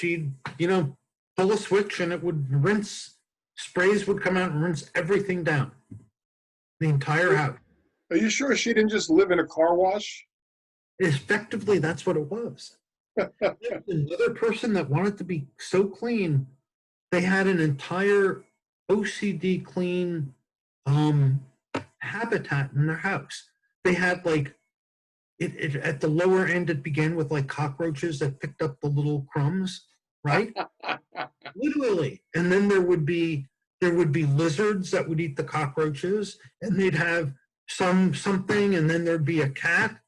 pull a switch and it would rinse, sprays would come out and rinse everything down. The entire house. Are you sure she didn't just live in a car wash? Effectively, that's what it was. Another person that wanted to be so clean, they had an entire OCD clean habitat in their house. They had like, it at the lower end, it began with like cockroaches that picked up the little crumbs, right? Literally. And then there would be there would be lizards that would eat the cockroaches, and they'd have something, and then there'd be a cat.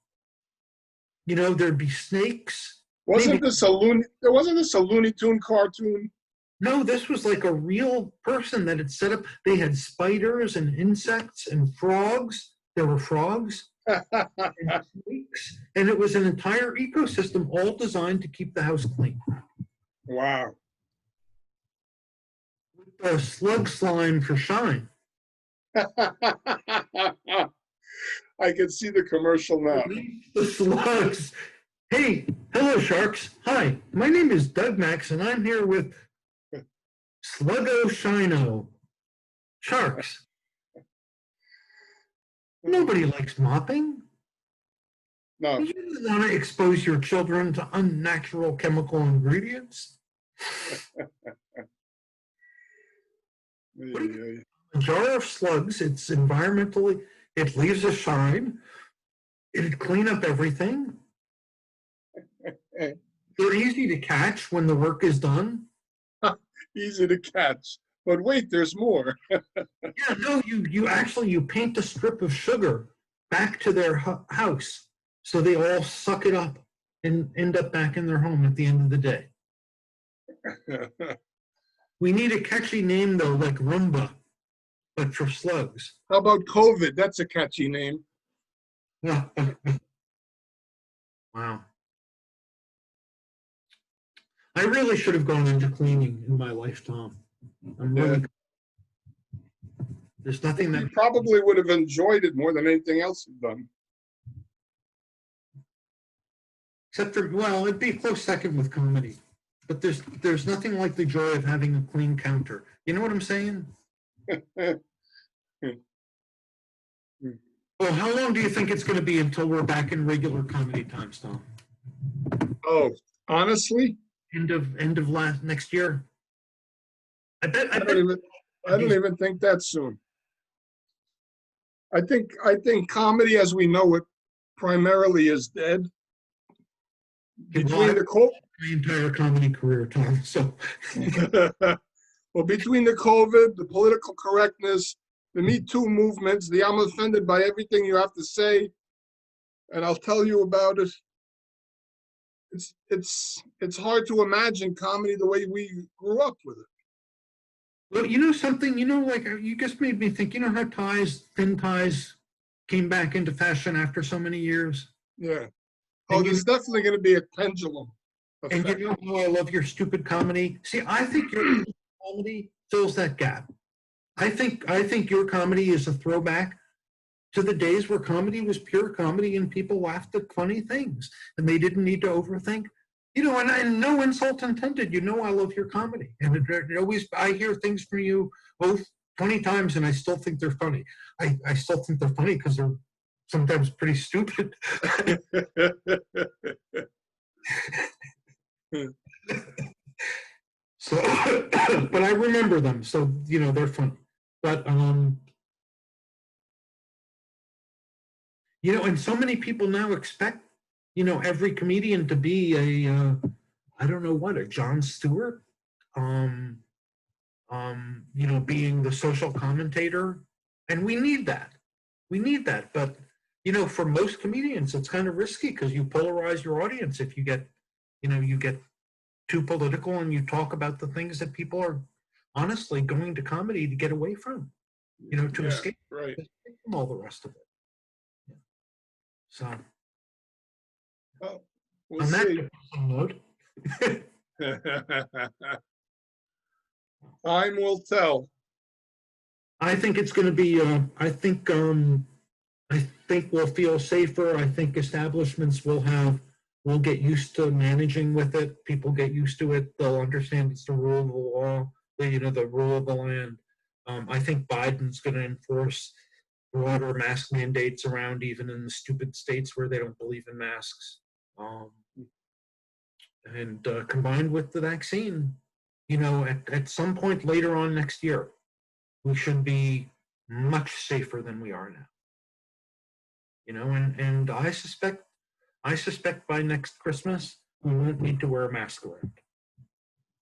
You know, there'd be snakes. Wasn't this a Looney Tune cartoon? No, this was like a real person that had set up. They had spiders and insects and frogs. There were frogs and snakes, and it was an entire ecosystem all designed to keep the house clean. Wow. Slug slime for shine. I can see the commercial now. The slugs. Hey, hello, sharks. Hi, my name is Doug Max, and I'm here with Sluggo Shino. Sharks. Nobody likes mopping. No. You don't want to expose your children to unnatural chemical ingredients. A jar of slugs, it's environmentally, it leaves a shine. It'd clean up everything. They're easy to catch when the work is done. Easy to catch. But wait, there's more. Yeah, no, you paint a strip of sugar back to their house, so they all suck it up and end up back in their home at the end of the day. We need a catchy name though, like Roomba, but for slugs. How about COVID? That's a catchy name. Wow. I really should have gone into cleaning in my lifetime. There's nothing that You probably would have enjoyed it more than anything else you've done. except for, well, it'd be a close second with comedy. But there's nothing like the joy of having a clean counter. You know what I'm saying? Well, how long do you think it's going to be until we're back in regular comedy time, Tom? Oh, honestly? End of next year? I don't even think that soon. I think comedy as we know it primarily is dead. Between my entire comedy career, Tom. So well, between the COVID, the political correctness, the Me Too movements, the I'm offended by everything you have to say, and I'll tell you about it. It's hard to imagine comedy the way we grew up with it. Well, you know something, like you just made me think, how thin ties came back into fashion after so many years? Yeah. Oh, there's definitely going to be a pendulum effect. And you know how I love your stupid comedy? See, I think your comedy fills that gap. I think your comedy is a throwback to the days where comedy was pure comedy and people laughed at funny things and they didn't need to overthink. And no insult intended. I love your comedy. And I hear things from you both 20 times and I still think they're funny. I still think they're funny because they're sometimes pretty stupid. So, but I remember them. So, they're funny. But, and so many people now expect, every comedian to be a Jon Stewart, being the social commentator. And we need that. But, for most comedians, it's kind of risky because you polarize your audience if you get too political and you talk about the things that people are honestly going to comedy to get away from, to escape from all the rest of it. So, well, we'll see. Time will tell. I think it's going to be. I think we'll feel safer. I think establishments will get used to managing with it. People get used to it. They'll understand it's the rule of the law. The rule of the land. I think Biden's going to enforce broader mask mandates around even in the stupid states where they don't believe in masks. And combined with the vaccine, at some point later on next year, we should be much safer than we are now. And I suspect by next Christmas, we won't need to wear a mask around.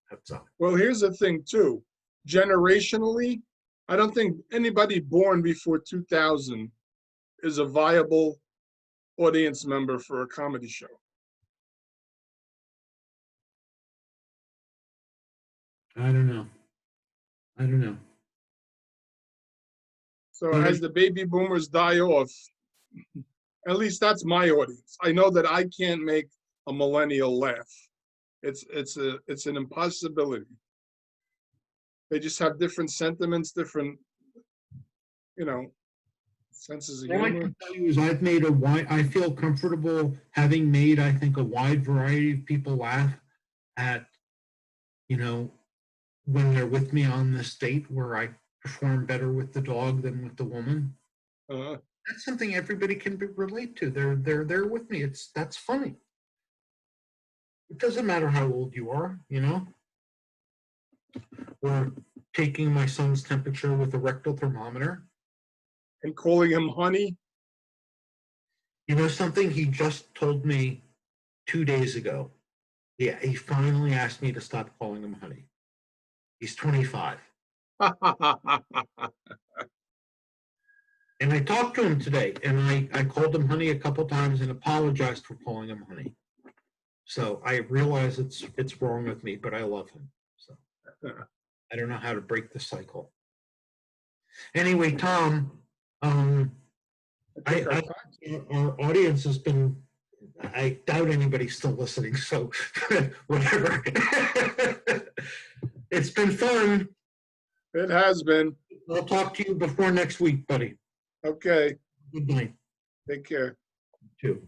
That's all. Well, here's the thing too. generationally, I don't think anybody born before 2000 is a viable audience member for a comedy show. I don't know. I don't know. So But as the baby boomers die off, at least that's my audience. I know that I can't make a millennial laugh. It's an impossibility. They just have different sentiments, different, senses of all I humor. can tell you is I've made I feel comfortable having made, I think, a wide variety of people laugh at, when they're with me on this date where I perform better with the dog than with the woman. Uh, That's something everybody can relate to. They're there with me. That's funny. It doesn't matter how old you are, Or taking my son's temperature with a rectal thermometer. and calling him honey. You know something? He just told me 2 days ago. Yeah, he finally asked me to stop calling him honey. He's 25. And I talked to him today, and I called him honey a couple times and apologized for calling him honey. So I realize it's wrong with me, but I love him. So I don't know how to break the cycle. Anyway, Tom, our audience has been, I doubt anybody's still listening, so whatever. It's been fun. It has been. I'll talk to you before next week, buddy. Okay. Good night. Take care. You too.